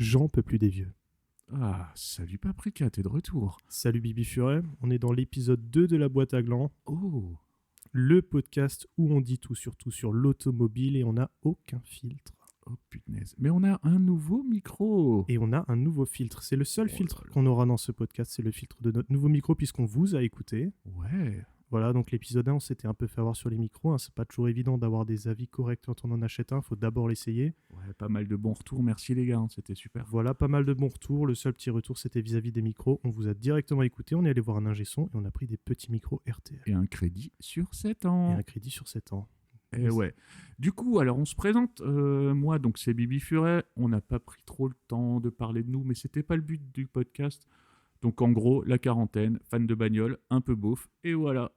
J'en peux plus des vieux. Ah, salut Paprika, t'es de retour. Salut Bibi Furet, on est dans l'épisode 2 de la boîte à gland, Oh, le podcast où on dit tout surtout sur l'automobile et on n'a aucun filtre. oh punaise. Mais on a un nouveau micro. Et on a un nouveau filtre. C'est le seul Oh filtre là là. qu'on aura dans ce podcast, c'est le filtre de notre nouveau micro puisqu'on vous a écouté. Ouais. Voilà, donc l'épisode 1, on s'était un peu fait avoir sur les micros. C'est pas toujours évident d'avoir des avis corrects quand on en achète un, il faut d'abord l'essayer. Ouais, pas mal de bons retours. Merci les gars, c'était super. Voilà, pas mal de bons retours. Le seul petit retour, c'était vis-à-vis des micros. On vous a directement écouté, on est allé voir un ingé son et on a pris des petits micros RTL. Et un crédit sur 7 Et ans. un crédit sur 7 ans. Et ouais. Du coup, alors on se présente. Moi, donc c'est Bibi Furet. On n'a pas pris trop le temps de parler de nous, mais c'était pas le but du podcast. Donc en gros, la quarantaine, fan de bagnole, un peu beauf, et voilà.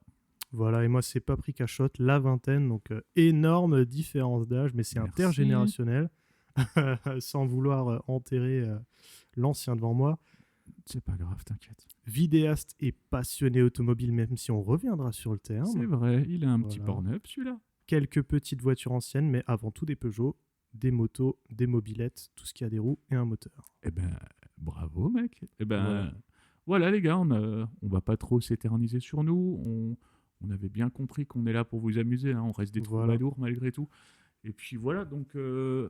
Voilà, et moi c'est Paprika Shot, la vingtaine, donc énorme différence d'âge, mais c'est Merci. intergénérationnel, sans vouloir enterrer l'ancien devant moi. C'est pas grave, t'inquiète. Vidéaste et passionné automobile, même si on reviendra sur le terme. C'est vrai, il a un petit Voilà. porn-up celui-là. Quelques petites voitures anciennes, mais avant tout des Peugeot, des motos, des mobylettes, tout ce qui a des roues et un moteur. Eh ben, bravo mec. Eh ben, Voilà. voilà les gars, on va pas trop s'éterniser sur nous. On avait bien compris qu'on est là pour vous amuser. Hein. On reste des Voilà. troubadours malgré tout. Et puis voilà, donc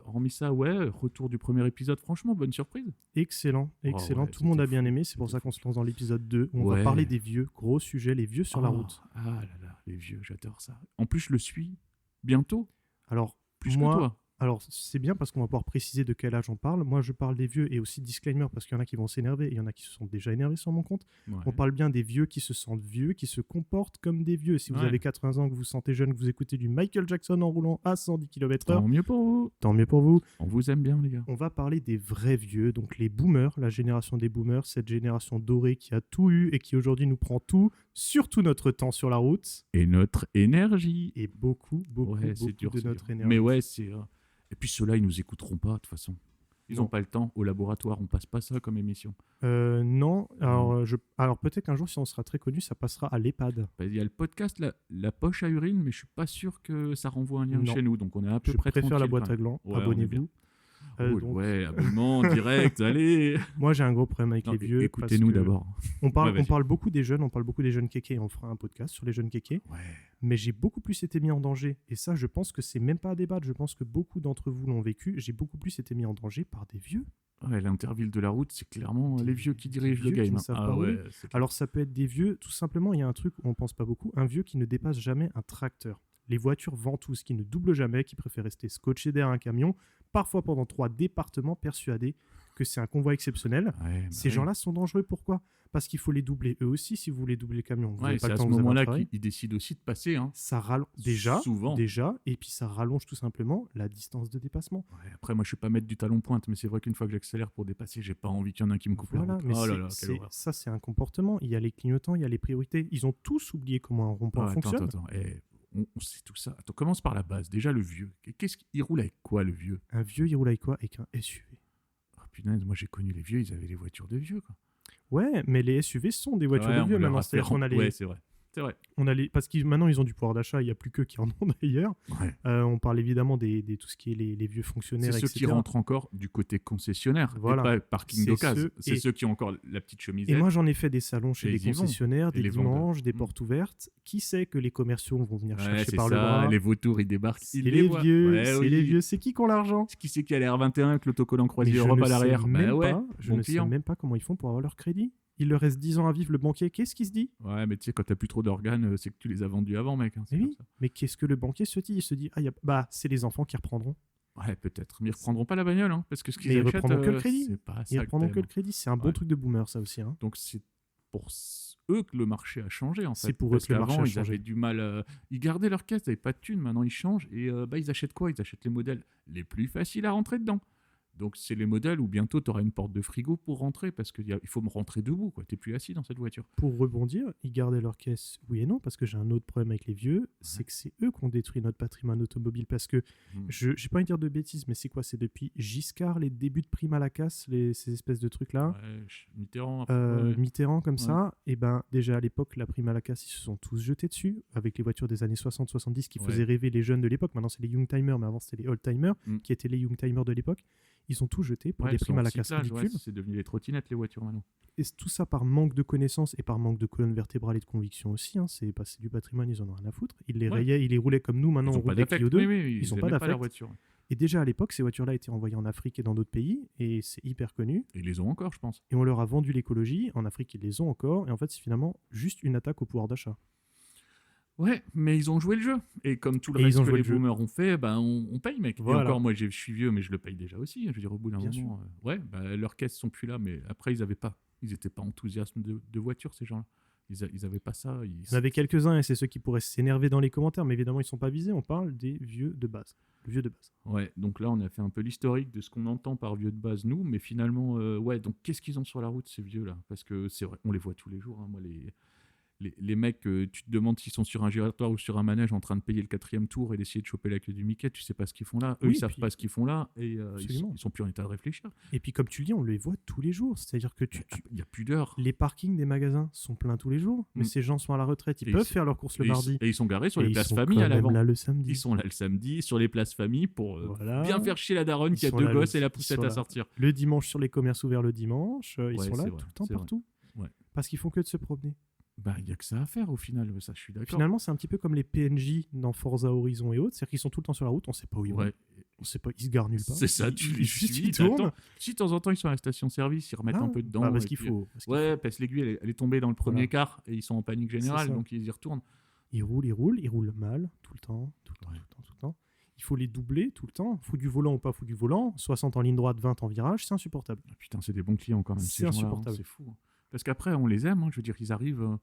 hormis ça, ouais, retour du premier épisode, franchement, bonne surprise. Excellent, excellent. ouais, Tout le monde a c'était bien fou, aimé, c'est pour c'était ça qu'on fou. se lance dans l'épisode 2, où on va Ouais. parler des vieux, gros sujet, les vieux sur la Oh, route. Ah là là, les vieux, j'adore ça. En plus, je le suis bientôt, Alors, plus moi, que toi. Alors, c'est bien parce qu'on va pouvoir préciser de quel âge on parle. Moi, je parle des vieux et aussi disclaimer parce qu'il y en a qui vont s'énerver et il y en a qui se sont déjà énervés sur mon compte. Ouais. On parle bien des vieux qui se sentent vieux, qui se comportent comme des vieux. Si vous Ouais. avez 80 ans, que vous vous sentez jeune, que vous écoutez du Michael Jackson en roulant à 110 km/h, Tant mieux pour vous. tant mieux pour vous. On vous aime bien, les gars. On va parler des vrais vieux, donc les boomers, la génération des boomers, cette génération dorée qui a tout eu et qui aujourd'hui nous prend tout, surtout notre temps sur la route Et notre énergie. et beaucoup Ouais, c'est dur, de c'est notre dur. énergie. Mais ouais, c'est. Et puis ceux-là, ils nous écouteront pas, de toute façon. Ils Non. n'ont pas le temps. Au laboratoire, on passe pas ça comme émission. Non, alors peut-être qu'un jour, si on sera très connu, ça passera à l'EHPAD. Bah, il y a le podcast, la poche à urine, mais je suis pas sûr que ça renvoie un lien Non. chez nous. Donc on est à peu Je près préfère la tranquille, boîte quand à même. gland, Ouais, on est abonnez-vous. Donc, Ouais, abonnement direct, allez. moi, j'ai un gros problème avec Non, les vieux. écoutez-nous parce que d'abord. On parle, Ouais, vas-y. on parle beaucoup des jeunes, kékés. On fera un podcast sur les jeunes kékés. Ouais. Mais j'ai beaucoup plus été mis en danger. Et ça, je pense que c'est même pas à débattre. Je pense que beaucoup d'entre vous l'ont vécu. J'ai beaucoup plus été mis en danger par des vieux. Ouais, l'interville de la route, c'est clairement les vieux qui dirigent le vieux qui game. ne savent Ah pas ouais, rouler. c'est clair. Alors, ça peut être des vieux. Tout simplement, il y a un truc où on pense pas beaucoup. Un vieux qui ne dépasse jamais un tracteur. Les voitures ventouses qui ne doublent jamais, qui préfèrent rester scotchés derrière un camion, parfois pendant 3 départements, persuadés que c'est un convoi exceptionnel. Ouais, bah Ces ouais. gens-là sont dangereux. Pourquoi ? Parce qu'il faut les doubler eux aussi si vous voulez doubler le camion. Vous Ouais, n'avez pas c'est le à temps ce que vous avez un moment-là travail. qu'ils décident aussi de passer. Hein. Ça rallonge Souvent. déjà, et puis ça rallonge tout simplement la distance de dépassement. Ouais, après, moi, je suis pas maître du talon pointe, mais c'est vrai qu'une fois que j'accélère pour dépasser, j'ai pas envie qu'il y en ait un qui me coupe Voilà, la route. mais Oh là là, c'est- quelle horreur. ça c'est un comportement. Il y a les clignotants, il y a les priorités. Ils ont tous oublié comment un rond-point Ouais, fonctionne. attends. On sait tout ça. Attends, commence par la base. Déjà, le vieux. Qu'est-ce qu'il roule avec quoi, le vieux? Un vieux, il roule avec quoi ? Avec un SUV. Oh, punaise, moi, j'ai connu les vieux, ils avaient les voitures de vieux, quoi. Ouais, mais les SUV sont des voitures Ouais, de on vieux leur maintenant. a C'est-à-dire fait- qu'on a les, Ouais, c'est vrai. C'est vrai. on a les, parce que maintenant ils ont du pouvoir d'achat. Il y a plus qu'eux qui en ont d'ailleurs. Ouais. On parle évidemment des tout ce qui est les vieux C'est fonctionnaires, ceux etc. qui rentrent encore du côté concessionnaire, Voilà. et pas parking C'est d'occasion. ceux- C'est et- ceux qui ont encore la petite chemisette. Et moi, j'en ai fait des salons chez Et des ils y vont. concessionnaires, Et des les dimanches, vendeurs. des Mm. portes ouvertes. Qui sait que les commerciaux vont venir Ouais, chercher c'est par ça, le bras ? les vautours, ils débarquent. C'est Ils les voient. vieux, Ouais, c'est oui. les vieux. C'est qui ont l'argent ? Qui c'est qui a l'air 21 avec l'autocollant Mais croisé je Europe ne à sais l'arrière? même Bah ouais, pas, je bon ne sais client. même pas comment ils font pour avoir leur crédit. Il leur reste 10 ans à vivre, le banquier, qu'est-ce qu'il se dit ? Ouais, mais tu sais, quand t'as plus trop d'organes, c'est que tu les as vendus avant, mec. Hein, c'est Mais comme oui, mais qu'est-ce que le banquier se dit ? Il se dit, bah, c'est les enfants qui reprendront. ça. Ouais, peut-être. Mais ils reprendront pas la bagnole, hein, parce que ce qu'ils Mais ils achètent, reprendront que le crédit. c'est pas ça Ils que reprendront que t'aimes. le crédit. C'est un bon Ouais. truc de boomer, ça aussi. Hein. Donc c'est pour eux que le marché a changé, en fait. C'est pour eux Parce que le marché qu'avant, a ils changé. avaient du mal. Ils gardaient leur caisse, ils n'avaient pas de thunes. Maintenant, ils changent et ils achètent quoi? Ils achètent les modèles les plus faciles à rentrer dedans. Donc c'est les modèles où bientôt tu auras une porte de frigo pour rentrer parce qu'il faut me rentrer debout, quoi. T'es plus assis dans cette voiture. Pour rebondir, ils gardaient leur caisse, oui et non, parce que j'ai un autre problème avec les vieux, c'est que c'est eux qui ont détruit notre patrimoine automobile, parce que, j'ai pas envie de dire de bêtises, mais c'est quoi ? C'est depuis Giscard, les débuts de prime à la casse, ces espèces de trucs-là, Ouais, Mitterrand. ouais. Mitterrand comme Ouais. ça, et ben déjà à l'époque, la prime à la casse, ils se sont tous jetés dessus, avec les voitures des années 60-70 qui Ouais. faisaient rêver les jeunes de l'époque. Maintenant, c'est les Youngtimers, mais avant, c'était les Oldtimers, Mm. qui étaient les Youngtimers de l'époque. Ils ont tout jeté pour Ouais, des elles sont primes à en la casse recyclage, ouais, ridicule. c'est devenu les trottinettes, les voitures maintenant. Et tout ça par manque de connaissances et par manque de colonne vertébrale et de conviction aussi. Hein. C'est du patrimoine, ils en ont rien à foutre. Ils les Ouais. rayaient, ils les roulaient comme nous, maintenant Ils on ont pas roule des d'affect. Clio 2. Oui, Ils ont aimaient pas pas d'affect. leur voiture. Et déjà à l'époque, ces voitures-là étaient envoyées en Afrique et dans d'autres pays, et c'est hyper connu. Et ils les ont encore, je pense. Et on leur a vendu l'écologie. En Afrique, ils les ont encore. Et en fait, c'est finalement juste une attaque au pouvoir d'achat. Ouais, mais ils ont joué le jeu. Et comme tout le Et ils reste ont que joué les le jeu. boomers ont fait, ben on paye, mec. Voilà. Et encore, moi, je suis vieux, mais je le paye déjà aussi. Je veux dire, au bout d'un Bien moment, ouais, bah, leurs caisses sont plus là, mais après, ils étaient pas enthousiastes de voiture, ces gens-là. Ils avaient pas ça. Il y en avait quelques-uns, et c'est ceux qui pourraient s'énerver dans les commentaires, mais évidemment, ils ne sont pas visés. On parle des vieux de base. Le vieux de base. Ouais, donc là, on a fait un peu l'historique de ce qu'on entend par vieux de base, nous, mais finalement, ouais, donc qu'est-ce qu'ils ont sur la route, ces vieux-là? Parce que c'est vrai, on les voit tous les jours, hein, moi, les mecs, tu te demandes s'ils sont sur un giratoire ou sur un manège en train de payer le 4e tour et d'essayer de choper la queue du Mickey, tu sais pas ce qu'ils font là. Eux, Oui, ils savent puis- pas ce qu'ils font là et Absolument. ils sont plus en état de réfléchir. Et puis, comme tu le dis, on les voit tous les jours. C'est-à-dire que Il y a plus d'heures. les parkings des magasins sont pleins tous les jours, mais Mm. ces gens sont à la retraite. Ils Et peuvent ils- faire leurs courses le Et mardi. ils sont garés sur Et les ils places sont famille quand à même l'avant. là le samedi. Ils sont là le samedi sur les places famille pour Voilà. bien faire chier la daronne Ils qui a sont 2 là gosses le- et la ils poussette sont à là. sortir. Le dimanche sur les commerces ouverts le dimanche, ils Ouais, sont là c'est tout vrai, le temps c'est vrai. partout. Ouais. Parce qu'ils font que de se promener. Bah, il y a que ça à faire au final, ça je suis d'accord. Finalement, c'est un petit peu comme les PNJ dans Forza Horizon et autres, c'est-à-dire qu'ils sont tout le temps sur la route, on sait pas où ils vont. Ouais, On sait pas, ils se garent nulle part. c'est ça, tu les juste suis, ils tournent. t'attends. Si de temps en temps ils sont à la station-service, ils remettent Ah, un peu dedans. bah, parce et qu'il puis- faut. parce qu'il Ouais, parce que l'aiguille elle est tombée dans le premier Voilà. quart et ils sont en panique générale, ça. donc ils y retournent. Ils roulent mal, tout le temps, tout le temps, Ouais. tout le temps, tout le temps. Il faut les doubler tout le temps, fou du volant ou pas fou du volant, 60 en ligne droite, 20 en virage, c'est insupportable. Ah, putain, c'est des bons clients quand même. C'est ces gens-là, hein, insupportable. c'est fou. Hein. Parce qu'après, on les aime. Hein, je veux dire, ils arrivent.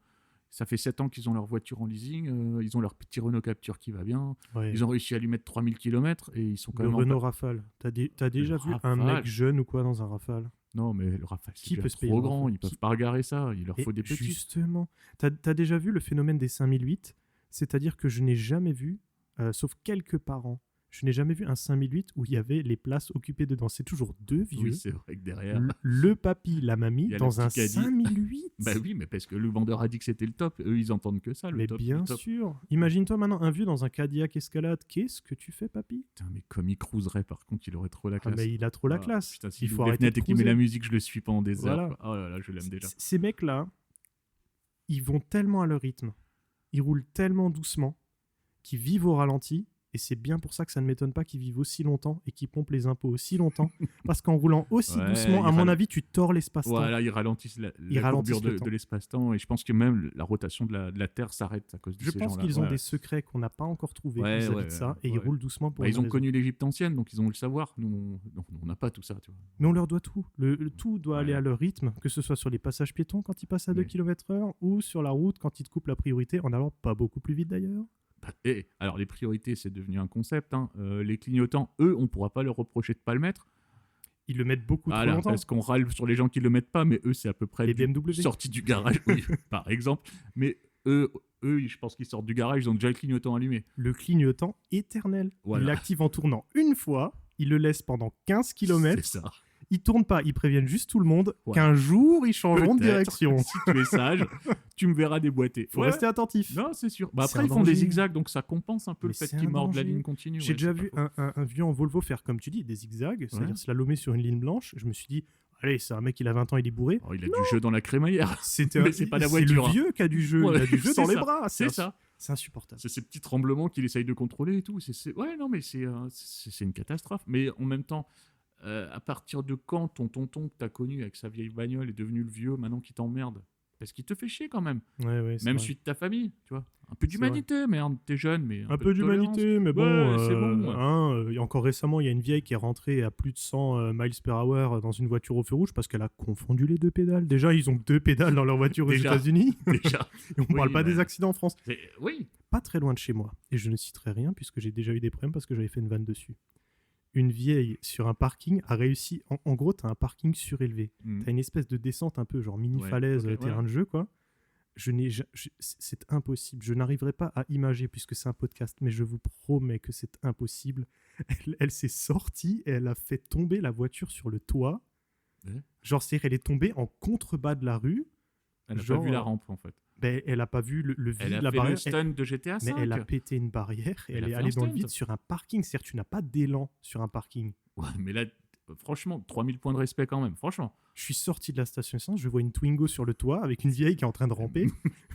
Ça fait 7 ans qu'ils ont leur voiture en leasing. Ils ont leur petit Renault Capture qui va bien. Ouais. Ils ont réussi à lui mettre 3000 km et ils sont quand Le même. Renault Rafale, t'as déjà vu un Rafale. mec jeune ou quoi dans un Rafale? Non, mais le Rafale, c'est Qui déjà peut se payer trop le grand. Rafale? Ils peuvent Qui- pas regarder ça. Il leur Et faut des petits. justement, t'as déjà vu le phénomène des 5008? C'est-à-dire que je n'ai jamais vu, sauf quelques parents, je n'ai jamais vu un 5008 où il y avait les places occupées dedans. C'est toujours deux vieux, Oui, c'est vrai que derrière. le papy, la mamie, Il y a le dans un petit caddie. 5008. Bah oui, mais parce que le vendeur a dit que c'était le top. Eux, ils entendent que ça, le Mais top. bien le top. sûr. Imagine-toi maintenant un vieux dans un Cadillac Escalade. Qu'est-ce que tu fais, papy? Putain, mais comme il cruiserait, par contre, il aurait trop la Ah, classe. mais il a trop la Ah, classe. Putain, il s'il faut ouvre les arrêter de fenêtres et qu'il met la cruiser. musique, je le suis pendant des Voilà. heures. quoi. Oh là là, je l'aime déjà. Ces mecs-là, ils vont tellement à leur rythme, ils roulent tellement doucement, qu'ils vivent au ralenti. Et c'est bien pour ça que ça ne m'étonne pas qu'ils vivent aussi longtemps et qu'ils pompent les impôts aussi longtemps. Parce qu'en roulant aussi Ouais, doucement, à ils mon ralent- avis, tu tords l'espace-temps. Voilà, ils ralentissent la ralentissent courbure le de temps. l'espace-temps et je pense que même la rotation de la Terre s'arrête à cause de Je ces pense gens-là. qu'ils ont Ouais. des secrets qu'on n'a pas encore trouvés Ouais, vis-à-vis ouais, de ça. Et ouais. ils roulent doucement pour Bah, une ils ont raison. connu l'Égypte ancienne, donc ils ont eu le savoir. Nous, on n'a pas tout ça, tu vois. Mais on leur doit tout. Tout doit Ouais. aller à leur rythme, que ce soit sur les passages piétons quand ils passent à 2 Mais- km/h ou sur la route quand ils te coupent la priorité, en allant pas beaucoup plus vite d'ailleurs. Et alors, les priorités, c'est devenu un concept. Hein. Les clignotants, eux, on pourra pas leur reprocher de pas le mettre. Ils le mettent beaucoup trop Voilà, longtemps. parce qu'on râle sur les gens qui le mettent pas, mais eux, c'est à peu près Les BMW. sortis du garage, oui, par exemple. Mais eux, je pense qu'ils sortent du garage, ils ont déjà le clignotant allumé. Le clignotant éternel. Voilà. Il l'active en tournant une fois, il le laisse pendant 15 km, C'est ça. ils tournent pas, ils préviennent juste tout le monde Ouais. qu'un jour ils changeront de Peut-être, direction. Si tu es sage, tu me verras déboîter. Faut Ouais. rester attentif. Non, c'est sûr. Bah C'est après, un ils font des danger. zigzags, donc ça compense un peu Mais le fait c'est qu'ils un mordent la danger. ligne continue. J'ai ouais, déjà c'est vu pas faux. un vieux en Volvo faire, comme tu dis, des zigzags, c'est-à-dire slalomer sur une ligne blanche. Je me suis dit, allez, c'est un mec, il a 20 ans, il est bourré. Oh, il a du jeu dans la crémaillère. C'était Mais c'est pas la c'est voiture, le hein. vieux qui a du jeu, Ouais, il a du jeu c'est dans les ça. bras. C'est ça. C'est insupportable. C'est ces petits tremblements qu'il essaye de contrôler et tout. Ouais, non, mais c'est une catastrophe. Mais en même temps, à partir de quand ton tonton que t'as connu avec sa vieille bagnole est devenu le vieux maintenant qui t'emmerde? Parce qu'il te fait chier quand même. Ouais, c'est Même vrai. celui de ta famille, tu vois. Un peu C'est d'humanité, merde. T'es jeune, mais Un peu de tolérance. d'humanité, mais bon, Ouais, c'est bon, ouais. et encore récemment, il y a une vieille qui est rentrée à plus de 100 miles per hour dans une voiture au feu rouge parce qu'elle a confondu les deux pédales. Déjà, ils ont que 2 pédales dans leur voiture aux Déjà. États-Unis. Déjà. Et on Oui, parle pas mais- des accidents en France. Oui. Pas très loin de chez moi. Et je ne citerai rien puisque j'ai déjà eu des problèmes parce que j'avais fait une vanne dessus. Une vieille sur un parking a réussi. En gros, tu as un parking surélevé. Mm. Tu as une espèce de descente un peu genre mini Ouais, falaise, ok, terrain ouais. de jeu, quoi. C'est impossible. Je n'arriverai pas à imager puisque c'est un podcast, mais je vous promets que c'est impossible. Elle s'est sortie et elle a fait tomber la voiture sur le toit. Ouais. Genre, c'est-à-dire, elle est tombée en contrebas de la rue. Elle a Genre, pas vu la rampe, en fait. Ben, elle a pas vu le vide, Elle a la fait barrière. le stun de GTA V. Mais elle a pété une barrière et Elle elle a est fait allée un dans le stunt. vide sur un parking. C'est-à-dire, tu n'as pas d'élan sur un parking. Ouais, mais là, franchement, 3000 points de respect quand même, franchement. Je suis sorti de la station essence, je vois une Twingo sur le toit avec une vieille qui est en train de ramper.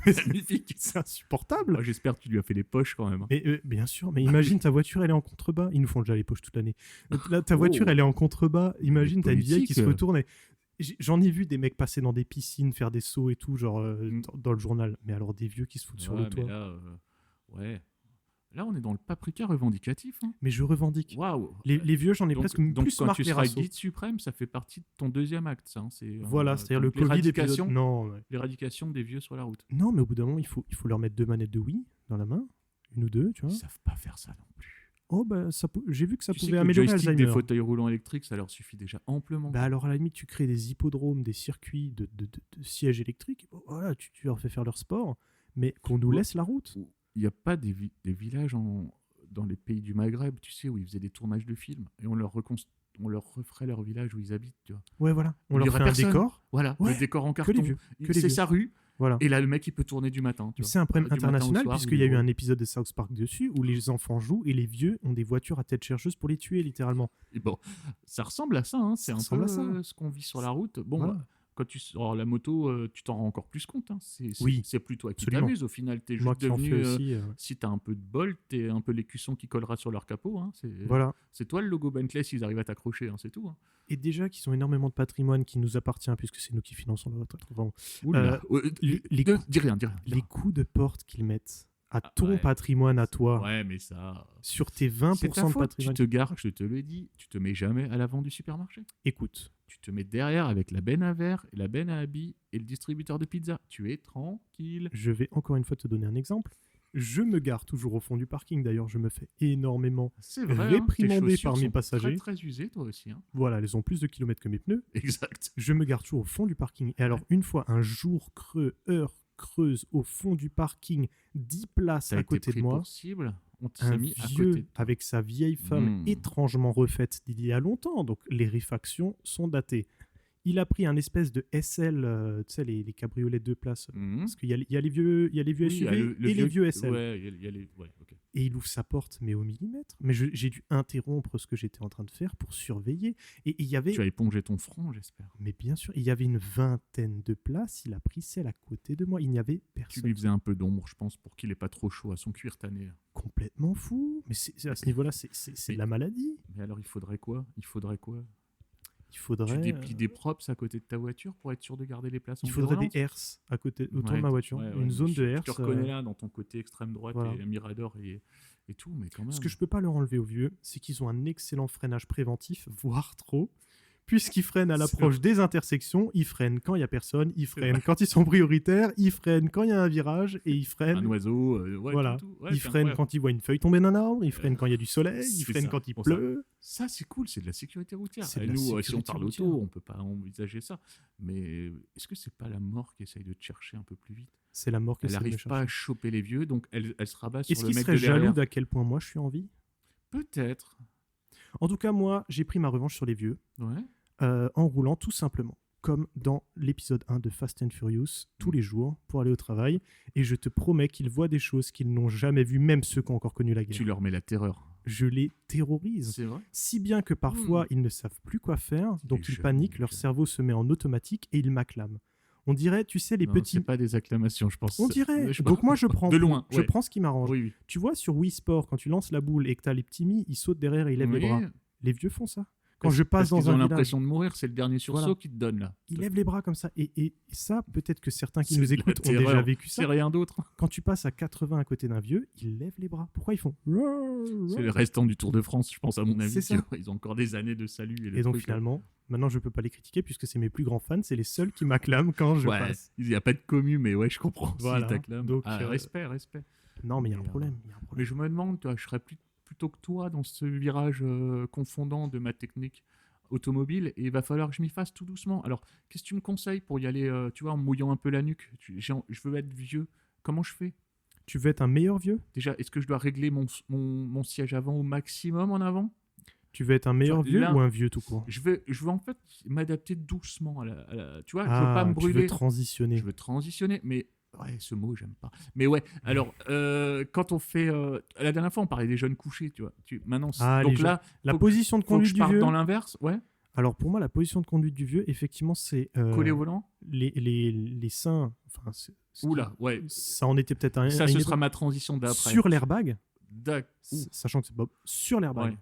Magnifique. C'est insupportable. Moi, j'espère que tu lui as fait les poches quand même. Mais bien sûr, mais imagine ta voiture, elle est en contrebas. Ils nous font déjà les poches toute l'année. Donc là, ta voiture, elle est en contrebas. Imagine, t'as une vieille qui se politique. retourne. J'en ai vu des mecs passer dans des piscines, faire des sauts et tout, genre Mm. dans le journal. Mais alors des vieux qui se foutent sur Ouais, le toit. mais là, ouais. Là, on est dans le paprika revendicatif. Hein. Mais je revendique. Waouh. Les vieux, j'en ai Donc, presque donc plus quand marre tu que les seras rassos. guide suprême, ça fait partie de ton deuxième acte. Ça, hein. C'est, Voilà, c'est-à-dire le donc Covid l'éradication, épisode. Non, ouais. l'éradication des vieux sur la route. Non, mais au bout d'un moment, il faut leur mettre 2 manettes de Wii dans la main. Une ou deux, tu Ils vois. savent pas faire ça non plus. Oh, bah, j'ai vu que ça Tu sais pouvait que le améliorer joystick Alzheimer. des fauteuils roulants électriques, ça leur suffit déjà amplement. Bah alors à la limite tu crées des hippodromes, des circuits de sièges électriques, bon, voilà, tu leur fais faire leur sport, mais qu'on nous Ouais. laisse la route. Il n'y a pas des villages dans les pays du Maghreb, tu sais, où ils faisaient des tournages de films et on leur referait leur village où ils habitent, tu vois. Ouais voilà, on Il y leur aurait fait personne. un décor, Voilà, Ouais, le décor en que les carton. vieux, que les C'est vieux. sa rue Voilà. et là le mec il peut tourner du matin. Tu Mais vois. c'est un problème Du matin au international soir, puisqu'il y a ou eu au- un épisode de South Park dessus où les enfants jouent et les vieux ont des voitures à tête chercheuse pour les tuer littéralement. Et bon, ça ressemble à ça, hein. C'est Ça un ressemble peu à ça. ce qu'on vit sur la route. Bon, Voilà. quand tu sors la moto, tu t'en rends encore plus compte. Hein. Oui, C'est plus toi qui absolument. t'amuses. Au final, t'es Moi juste qui en devenu. fais aussi, Si t'as un peu de bol, t'es un peu l'écusson qui collera sur leur capot. Hein. voilà. C'est toi le logo Bentley s'ils arrivent à t'accrocher, hein, c'est tout. Hein. Et déjà qu'ils ont énormément de patrimoine qui nous appartient puisque c'est nous qui finançons leur retraite. Vraiment. Oula. les Dis rien, dis rien. Les coups de porte qu'ils mettent à Ah, ton ouais. patrimoine à toi, Ouais, mais ça. sur tes C'est ta 20% de faute. patrimoine. Tu te gares, je te le dis, tu te mets jamais à l'avant du supermarché. Écoute, Tu te mets derrière avec la benne à verre, et la benne à habits et le distributeur de pizza. Tu es tranquille. je vais encore une fois te donner un exemple. Je me gare toujours au fond du parking, d'ailleurs, je me fais énormément. C'est vrai. Réprimandé tes chaussures par mes sont passagers. Très, très usées, toi aussi. Hein. Voilà, elles ont plus de kilomètres que mes pneus. Exact. Je me gare toujours au fond du parking. Et alors, une fois, un jour creux, heure creuse, au fond du parking, 10 places Ça a à été côté de pris moi, pour cible. On s'est un mis à côté. vieux avec sa vieille femme Mm. étrangement refaite d'il y a longtemps, donc les réfactions sont datées. Il a pris un espèce de SL, tu sais, les cabriolets de 2 places. Mhm. Parce qu'il y a les vieux, il y a les vieux Oui, il y a SUV le et les vieux SL. Ouais, il y a les. Ouais, ok. Et il ouvre sa porte, mais au millimètre. Mais j'ai dû interrompre ce que j'étais en train de faire pour surveiller. Et il y avait, Tu as épongé ton front, j'espère. mais bien sûr, il y avait une vingtaine de places. Il a pris celle à côté de moi. Il n'y avait Tu personne. lui faisais un peu d'ombre, je pense, pour qu'il ait pas trop chaud à son cuir tanné. Complètement fou. Mais à ce niveau-là, c'est de la maladie. Mais alors, il faudrait quoi? Il faudrait, Tu déplies des props à côté de ta voiture pour être sûr de garder les places il faudrait environnantes? des herses à côté, autour Ouais, de ma voiture. ouais, Une zone de Je herses. te reconnais là dans ton côté extrême droite voilà. et Mirador et tout, mais quand même. Ce que je peux pas leur enlever aux vieux, c'est qu'ils ont un excellent freinage préventif, voire trop. Puisqu'ils freinent à l'approche des intersections, ils freinent quand il y a personne, ils freinent quand ils sont prioritaires, ils freinent quand il y a un virage et ils freinent. Un oiseau, ouais, Voilà. tout. Ouais, Ils c'est freinent incroyable. quand ils voient une feuille tomber d'un arbre, ils freinent quand il y a du soleil, ils C'est freinent ça. quand il Bon, pleut. Ça, c'est cool, c'est de la sécurité routière. C'est de Et la nous, si on sécurité parle routière. auto, on peut pas envisager ça. Mais est-ce que c'est pas la mort qui essaye de te chercher un peu plus vite? C'est la mort qui Elle essaie de me n'arrive pas à chercher. choper les vieux, donc elle se rabat sur Est-ce le qu'ils mec seraient de derrière. jaloux d'à quel point moi je suis en vie? Peut-être. En tout cas, moi, j'ai pris ma revanche sur les vieux Ouais. en roulant tout simplement, comme dans l'épisode 1 de Fast and Furious, tous les jours pour aller au travail. Et je te promets qu'ils voient des choses qu'ils n'ont jamais vues, même ceux qui ont encore connu la guerre. Tu leur mets la terreur. Je les terrorise. C'est vrai. Si bien que parfois, ils ne savent plus quoi faire, donc ils jaloux, paniquent, leur jaloux. cerveau se met en automatique et ils m'acclament. On dirait, tu sais, les Non, petits... c'est pas des acclamations, je pense. On dirait. Je Donc moi, je prends de loin. Je ouais. prends ce qui m'arrange. Oui, oui. Tu vois, sur Wii Sport, quand tu lances la boule et que tu as les petits mis, ils sautent derrière et ils lèvent les Oui, bras. Les vieux font ça. Quand parce- je passe parce dans qu'ils un ont village, l'impression de mourir, c'est le dernier sursaut Voilà. qui te donne là. ils lèvent les bras comme ça. Et ça, peut-être que certains qui C'est nous de la écoutent ont terreur. déjà vécu ça. C'est rien d'autre. Quand tu passes à 80 à côté d'un vieux, ils lèvent les bras. Pourquoi ils font C'est le restant du Tour de France, je pense, à mon avis. C'est ça. tu vois. Ils ont encore des années de salut. Et, le Et donc truc, finalement, maintenant je peux pas les critiquer puisque c'est mes plus grands fans, c'est les seuls qui m'acclament quand je ouais, passe. il n'y a pas de commu, mais ouais, je comprends. Voilà. S'ils t'acclament. Donc, Respect. Non, mais il y a un Mais, problème. il y a un Mais problème. je me demande, toi, je serais plutôt que toi dans ce virage confondant de ma technique automobile et il va falloir que je m'y fasse tout doucement. Alors, qu'est-ce que tu me conseilles pour y aller, tu vois, en mouillant un peu la nuque? Je veux être vieux. Comment je fais? Tu veux être un meilleur vieux? Déjà, est-ce que je dois régler mon siège avant au maximum en avant? Tu veux être un meilleur Tu vois, vieux là- ou un vieux tout court? Je veux en fait m'adapter doucement à la. Tu vois, je veux Ah, pas me tu brûler. veux transitionner. Je veux transitionner, mais ouais, ce mot, j'aime pas. Mais ouais, alors, quand on fait. La dernière fois, on parlait des jeunes couchés, tu vois. Maintenant, Ah, donc les là, La faut que- position de faut que conduite je du parte vieux. dans l'inverse, ouais. Alors pour moi, la position de conduite du vieux, effectivement, c'est Collé au volant. les seins. Enfin, Oula, ouais. ça en était peut-être un. Ça, à ce une sera époque, ma transition d'après. sur l'airbag, Ouh, sachant que c'est pas sur l'airbag. ouais.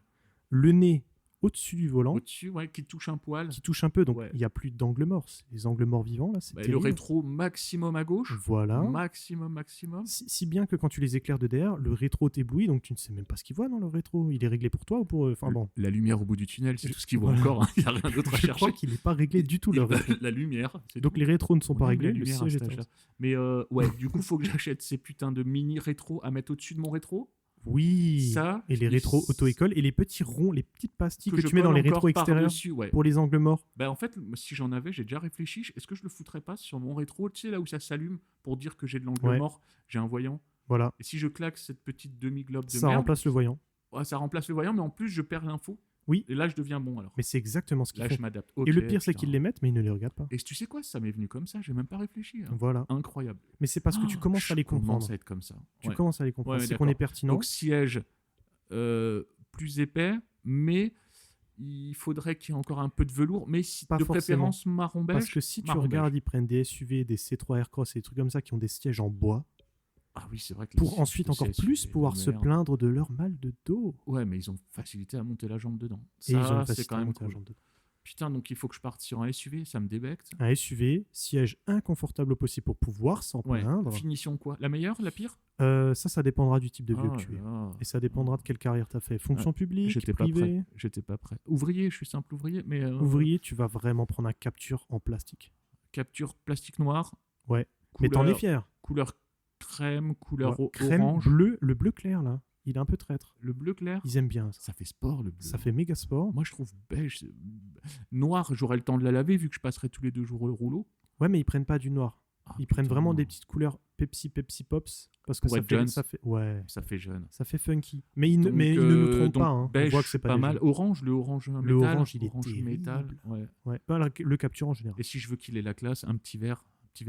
Le nez au-dessus du volant, Au-dessus, ouais, qui touche un poil. qui touche un peu, donc Ouais. il n'y a plus d'angle mort. C'est les angles morts vivants là, c'est Bah, le terrible. rétro maximum à gauche. Voilà. Maximum. Si bien que quand tu les éclaires de derrière, le rétro t'éblouit, donc tu ne sais même pas ce qu'il voit dans le rétro. Il est réglé pour toi ou pour. Enfin bon. La lumière au bout du tunnel, c'est tout ce qu'il voit Voilà. encore. Il n'y a rien d'autre à Je chercher. crois qu'il n'est pas réglé du tout, le rétro. La lumière. c'est Donc tout. les rétros ne sont On pas aime la réglés, le lumière à siège cet est âge-là. Mais ouais, du coup, faut que j'achète ces putains de mini rétro à mettre au-dessus de mon rétro. Oui. Ça, Et les rétros auto-école et les petits ronds, les petites pastilles que je tu mets dans colle les encore rétros extérieurs par-dessus, ouais. pour les angles morts. Bah, en fait, si j'en avais, j'ai déjà réfléchi. Est-ce que je le foutrais pas sur mon rétro, tu sais, là où ça s'allume pour dire que j'ai de l'angle Ouais. mort, j'ai un voyant. Voilà. Et si je claque cette petite demi-globe de Ça merde, remplace le voyant. ouais, ça remplace le voyant, mais en plus, je perds l'info. Oui. Et là, je deviens bon alors. Mais c'est exactement ce qu'ils Là, font. je m'adapte. Et le Ok, pire, c'est putain. qu'ils les mettent, mais ils ne les regardent pas. Et tu sais quoi, ça m'est venu comme ça, j'ai même pas réfléchi. Hein. Voilà. Incroyable. Mais c'est parce que tu commences à les Je commence comprendre. à être comme ça. Tu Ouais. commences à les comprendre. Ouais, C'est qu'on est d'accord. pertinent. Donc siège plus épais, mais il faudrait qu'il y ait encore un peu de velours, mais Pas de forcément. préférence marron beige. Parce que si tu marron regardes, beige. ils prennent des SUV, des C3 Aircross et des trucs comme ça qui ont des sièges en bois Ah oui, c'est vrai que pour ensuite encore plus pouvoir se plaindre. plaindre de leur mal de dos. Ouais, mais ils ont facilité à monter la jambe dedans. Et ils ont Ça, une c'est facilité quand à même monter la cool. jambe dedans. Putain, donc il faut que je parte sur un SUV, ça me débecte. Un SUV, siège inconfortable au possible pour pouvoir s'en Ouais. plaindre. Finition quoi? La meilleure, la pire? Ça dépendra du type de vieux Ah que tu es. là. Et ça dépendra de quelle carrière tu as fait. Fonction publique, J'étais pas privée, prêt. J'étais pas prêt. Ouvrier, je suis simple ouvrier, mais ouvrier, tu vas vraiment prendre un capture en plastique. capture plastique noir. Ouais. Mais t'en es fier. Couleur crème, couleur Ouais. Crème, orange. bleu, le bleu clair là, il est un peu traître. Le bleu clair. Ils aiment bien ça. Ça fait sport le bleu. Ça fait méga sport. Moi je trouve beige. Noir, j'aurais le temps de la laver vu que je passerai tous les 2 jours au rouleau. Ouais, mais ils prennent pas du noir. Ah, Ils prennent putain. vraiment des petites couleurs Pepsi Pops parce que Pour ça être fait, jeune. ça fait, ouais, Ça fait jeune. ça fait funky. Mais ils ne, Donc, mais ils ne nous trompent donc pas. Hein. Beige, On voit que c'est pas des mal. jeunes. Orange, le orange métal. Le orange, il est orange terrible. métal. Ouais. Ouais. Pas le capture en général. Et si je veux qu'il ait la classe, un petit verre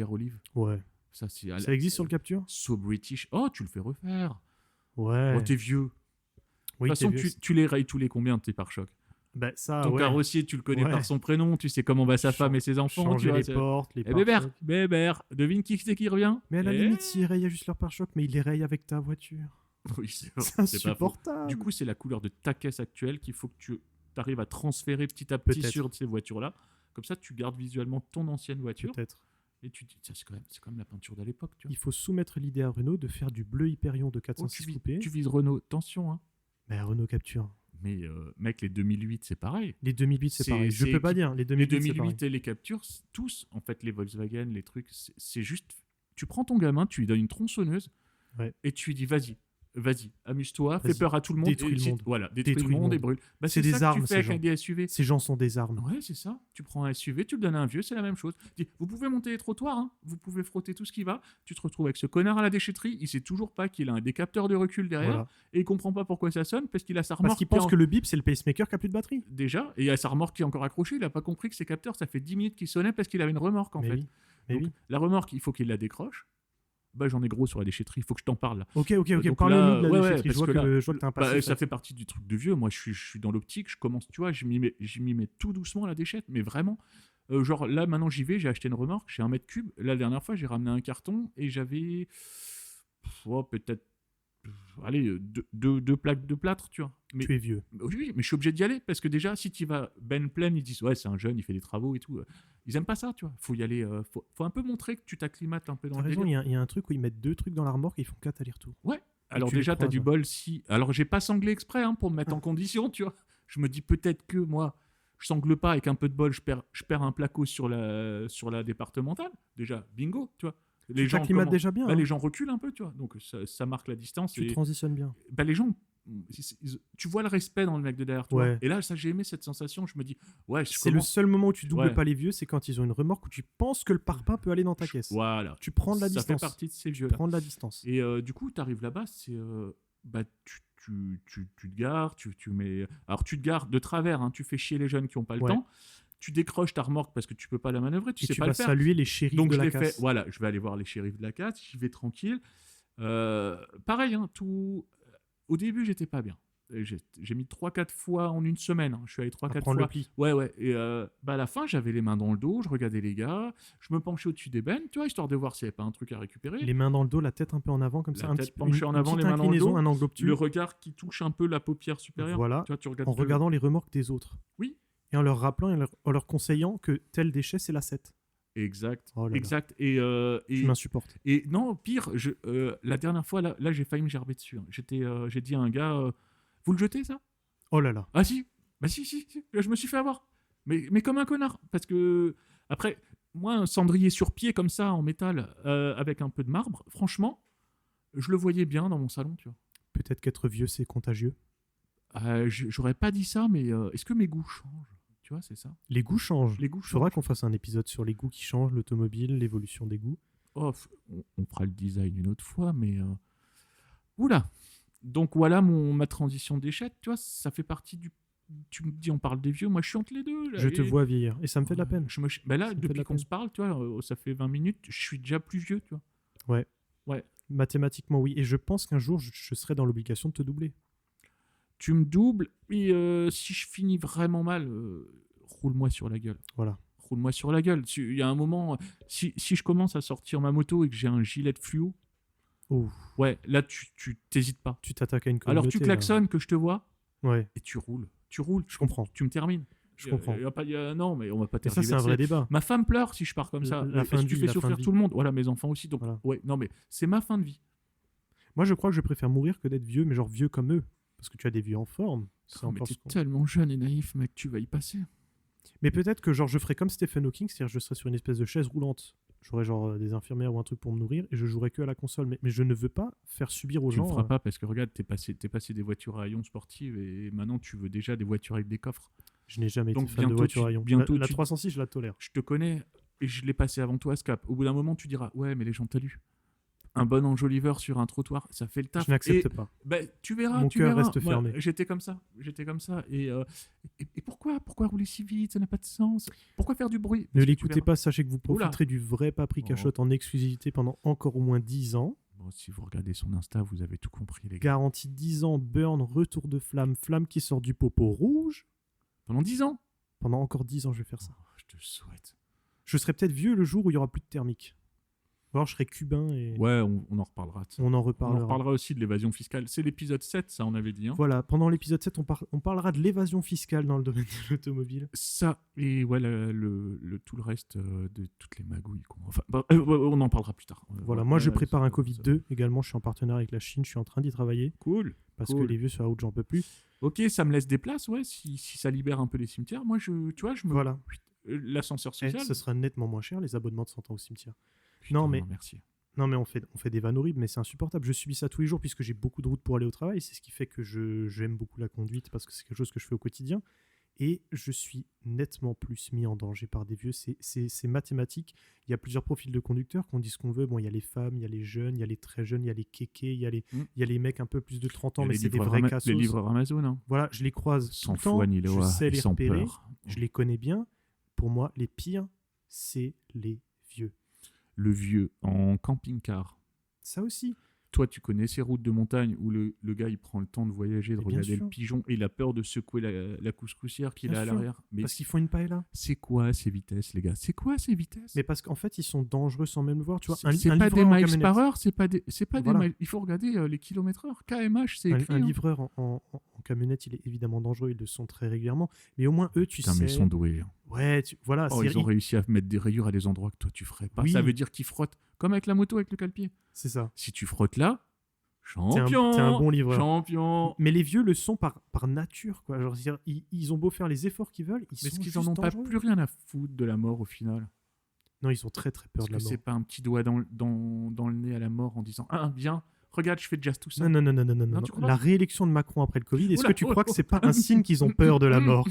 olive. Ouais. Ça c'est. Ça existe sur le capture? So British. Oh, tu le fais refaire. Ouais. Oh, t'es vieux. Oui, De toute façon, t'es vieux. tu les rayes tous les combien de tes pare-chocs? Bah, ça, Ton ouais. carrossier, tu le connais Ouais. par son prénom, tu sais comment va sa femme et ses enfants. Tu Changer vois, les c'est- portes, les Eh Bébert, pare-chocs. Bébert, devine qui c'est qui revient? Mais à la Eh limite, s'ils rayent juste leur pare-choc, mais ils les rayent avec ta voiture. Oui, c'est C'est c'est pas faux. insupportable. Du coup, c'est la couleur de ta caisse actuelle qu'il faut que tu arrives à transférer petit à petit Peut-être. sur ces voitures-là. Comme ça, tu gardes visuellement ton ancienne voiture. Peut-être. Et tu dis, ça, c'est quand même la peinture de l'époque. Tu vois. Il faut soumettre l'idée à Renault de faire du bleu Hyperion de Oh, 406 coupé. tu vises Renault, attention. Hein. Mais Renault Capture. Mais mec, les 2008, c'est pareil. Les 2008, c'est C'est- pareil. Je c'est peux pas équipe- dire. Les Les 2008, c'est pareil. 2008 et les captures, tous, en fait, les Volkswagen, les trucs, c'est juste. Tu prends ton gamin, tu lui donnes une tronçonneuse Ouais. et tu lui dis, vas-y, amuse-toi, fais Vas-y, peur à tout le monde. détruis et le si- monde. Voilà, détruis le monde et brûle. Bah, C'est c'est des ça que armes, tu ces fais avec gens. un des SUV. Ces gens sont des armes. Ouais, c'est ça. Tu prends un SUV, tu le donnes à un vieux, c'est la même chose. Dis, vous pouvez monter les trottoirs, hein, vous pouvez frotter tout ce qui va. Tu te retrouves avec ce connard à la déchetterie, il sait toujours pas qu'il a un décapteur de recul derrière Voilà. et il comprend pas pourquoi ça sonne parce qu'il a sa remorque. Parce qu'ils qui est pensent en- que le bip, c'est le pacemaker qui a plus de batterie. Déjà, et il a sa remorque qui est encore accrochée, il a pas compris que ses capteurs, ça fait 10 minutes qu'il sonnait parce qu'il avait une remorque en Mais fait. oui. Mais Donc, oui. la remorque, il faut qu'il la décroche. Bah, j'en ai gros sur la déchetterie, il faut que je t'en parle là. Ok. Donc Parlez-nous là, de la ouais, déchetterie. parce Je vois que là, que t'as un Bah, passif. ça fait partie du truc de vieux. Moi, je suis dans l'optique, je commence, tu vois, je m'y mets tout doucement à la déchette, mais vraiment. Genre là, maintenant j'y vais, j'ai acheté une remorque, j'ai 1 mètre cube. La dernière fois, j'ai ramené un carton et j'avais peut-être allez, deux plaques de plâtre, tu vois. Mais Tu es vieux. oui, mais je suis obligé d'y aller parce que déjà, si tu vas ben plein, ils disent ouais, c'est un jeune, il fait des travaux et tout. Ils aiment pas ça, tu vois. Faut y aller, faut un peu montrer que tu t'acclimates un peu dans T'as le raison, délire. il y a un truc où ils mettent 2 trucs dans la remorque et ils font 4 allers-retours. Ouais. Alors tu les déjà, t'as croises, du ouais. bol si. Alors j'ai pas sanglé exprès hein, pour me mettre en condition, tu vois. Je me dis peut-être que moi, je sangle pas avec un peu de bol, je perds un placo sur la départementale. Déjà, bingo, tu vois. Les gens t'acclimates comment- déjà bien. bah, hein. les gens reculent un peu, tu vois. Donc ça marque la distance. Tu et transitionnes bien. bah, les gens, tu vois le respect dans le mec de derrière toi. Ouais. Et là, ça, j'ai aimé cette sensation. Je me dis, ouais, je C'est le commence. seul moment où tu doubles Ouais. pas les vieux, c'est quand ils ont une remorque où tu penses que le parpaing peut aller dans ta caisse. Voilà. Tu prends de la Ça fait distance. partie de ces vieux. Prends de la distance. Et du coup, tu arrives là-bas, c'est. Bah, tu te gares, tu mets. Alors, tu te gares de travers, hein, tu fais chier les jeunes qui n'ont pas le Ouais. temps. Tu décroches ta remorque parce que tu peux pas la manœuvrer, tu Et sais tu pas vas le faire. saluer les shérifs Donc, de je la l'ai fait. casse. Voilà, je vais aller voir les shérifs de la casse, j'y vais tranquille. Pareil, hein, tout. Au début, j'étais pas bien. Et j'ai mis 3-4 fois en une semaine. Hein. Je suis allé 3-4 prendre fois. le pli. Ouais. Et à la fin, j'avais les mains dans le dos, je regardais les gars, je me penchais au-dessus des bennes, tu vois, histoire de voir s'il n'y avait pas un truc à récupérer. Les mains dans le dos, la tête un peu en avant, comme ça, La un tête petit penchée en avant, une les petite mains dans le inclinaison, dos, un angle obtus. le regard qui touche un peu la paupière supérieure. Voilà, Tu vois, tu regardes en regardant les remorques des autres. Oui. Et en leur rappelant et en leur conseillant que tel déchet, c'est la 7. Exact. Oh là là. Exact. Tu m'insupportes. Et non, pire, la dernière fois, là j'ai failli me gerber dessus. Hein. J'ai dit à un gars, vous le jetez ça? Oh là là. Ah si. Bah si. Je me suis fait avoir. Mais comme un connard. Parce que, après, moi, un cendrier sur pied comme ça, en métal, avec un peu de marbre, franchement, je le voyais bien dans mon salon, tu vois. Peut-être qu'être vieux, c'est contagieux. J'aurais pas dit ça, mais est-ce que mes goûts changent? Tu vois, c'est ça. Les goûts changent. Les goûts Il faudra changent. qu'on fasse un épisode sur les goûts qui changent, l'automobile, l'évolution des goûts. Oh, on fera le design une autre fois, mais... Oula. Donc voilà ma transition d'échec, tu vois, ça fait partie du... Tu me dis, on parle des vieux, moi je suis entre les deux. Là, Je te vois vieillir. Et ça me fait de la peine. Ben là, Ça me fait de depuis la qu'on peine. se parle, tu vois, ça fait 20 minutes, je suis déjà plus vieux, tu vois. Ouais. Mathématiquement, oui. Et je pense qu'un jour, je serai dans l'obligation de te doubler. Tu me doubles, et si je finis vraiment mal, roule-moi sur la gueule. Voilà. Roule-moi sur la gueule. Il y a un moment, si je commence à sortir ma moto et que j'ai un gilet de fluo, Oh, ouais, là, tu t'hésites pas. tu t'attaques à une communauté. Alors tu klaxonnes, que je te vois, Ouais, et tu roules. Tu roules, je comprends. tu me termines. Je comprends. Non, mais on va pas Et ça, c'est un tergiverser. vrai débat. Ma femme pleure si je pars comme ça. La fin Est-ce de que tu vie, fais la fin souffrir de vie. tout le monde? Voilà, mes enfants aussi. Donc, Voilà. ouais, non, mais c'est ma fin de vie. Moi, je crois que je préfère mourir que d'être vieux, mais genre vieux comme eux. Parce que tu as des vieux en forme. C'est Oh, mais encore t'es ce qu'on- tellement jeune et naïf, mec, tu vas y passer. Mais peut-être que genre je ferais comme Stephen Hawking, c'est-à-dire je serais sur une espèce de chaise roulante. J'aurais genre des infirmières ou un truc pour me nourrir et je jouerais que à la console. Mais je ne veux pas faire subir aux Tu gens. le feras pas parce que regarde, t'es passé des voitures à haillons sportives et maintenant tu veux déjà des voitures avec des coffres. Je n'ai jamais été Donc, fan de bientôt, voiture à ion. bientôt, La tu- 306, je la tolère. Je te connais et je l'ai passé avant toi à Scap. Au bout d'un moment, tu diras ouais, mais les gens t'alluent. Un bon enjoliveur sur un trottoir, ça fait le taf. Je n'accepte Et, pas. ben, tu verras. Mon tu cœur verras. reste Moi, fermé. J'étais comme ça. Et pourquoi rouler si vite? Ça n'a pas de sens. Pourquoi faire du bruit? Ne Parce que tu l'écoutez verras. pas, sachez que vous Oula. profiterez du vrai Papri Oh. Cachotte en exclusivité pendant encore au moins 10 ans. Bon, si vous regardez son Insta, vous avez tout compris, les gars. Garantie 10 ans, burn, retour de flamme, flamme qui sort du popo rouge. Pendant 10 ans. Pendant encore 10 ans, je vais faire ça. Oh, je te le souhaite. Je serai peut-être vieux le jour où il y aura plus de thermique. Ou alors je serai cubain et Ouais, on en reparlera. de ça. on en On en reparlera. reparlera aussi de l'évasion fiscale. C'est l'épisode 7, ça, on avait dit. Hein. Voilà, pendant l'épisode 7, on parlera de l'évasion fiscale dans le domaine de l'automobile. Ça, et ouais, tout le reste de toutes les magouilles. Enfin, on en parlera plus tard. Voilà, moi je prépare un Covid-2 également, je suis en partenariat avec la Chine, je suis en train d'y travailler Cool. parce Cool. que les vieux sur la route, j'en peux plus. Ok, ça me laisse des places, ouais, si ça libère un peu les cimetières. Moi, tu vois, je me... Voilà, L'ascenseur et social... ce sera nettement moins cher les abonnements de 100 ans au cimetière. Putain, non, mais- merci. Non mais on fait des vannes horribles, mais c'est insupportable. Je subis ça tous les jours puisque j'ai beaucoup de routes pour aller au travail, c'est ce qui fait que j'aime beaucoup la conduite parce que c'est quelque chose que je fais au quotidien. Et je suis nettement plus mis en danger par des vieux. C'est mathématique. Il y a plusieurs profils de conducteurs, qu'on dise ce qu'on veut. Bon, il y a les femmes, il y a les jeunes, il y a les très jeunes, il y a les kékés, il y a les mecs un peu plus de 30 ans, Il y a mais c'est des vrais cassos. les livreurs Amazon, hein. Voilà, je les croise Sans tout le temps. foi ni Je loi, sais les sans repérer. peur. Je les connais bien. Pour moi, les pires, c'est les vieux. Le vieux en camping-car. Ça aussi. Toi, tu connais ces routes de montagne où le gars, il prend le temps de voyager, de Mais bien regarder sûr. le pigeon et il a peur de secouer la couscoussière qu'il Bien a à sûr. l'arrière. Mais Parce qu'ils font une paella. c'est quoi ces vitesses, les gars? C'est quoi ces vitesses? Mais parce qu'en fait, ils sont dangereux sans même le voir. Tu vois, C'est un pas livreur des en miles camionnette. par heure, c'est pas des Voilà. miles. Il faut regarder les kilomètres heure. KMH, c'est écrit. Un hein. livreur en camionnette, il est évidemment dangereux, ils le sont très régulièrement. Mais au moins, eux, tu Putain, sais. mais ils sont doués. Hein. Ouais, voilà. Oh, ils ont réussi à mettre des rayures à des endroits que toi, tu ferais pas. Oui. Ça veut dire qu'ils frottent. Comme avec la moto, avec le cale-pied. C'est ça. Si tu frottes là, T'es un champion. bon livreur. Champion. Mais les vieux le sont par nature, quoi. Genre, c'est-à-dire, ils ont beau faire les efforts qu'ils veulent, ils Mais sont est-ce qu'ils juste en ont pas dangereux. plus rien à foutre de la mort au final? Non, ils ont très très peur Parce de la que mort. c'est pas un petit doigt dans le nez à la mort en disant ah bien, regarde, je fais déjà tout ça. Non, non, non, non, non, Non, non. tu crois La pas réélection de Macron après le Covid, est-ce Oula, que tu oh, crois oh, que c'est pas un signe qu'ils ont peur de la mort?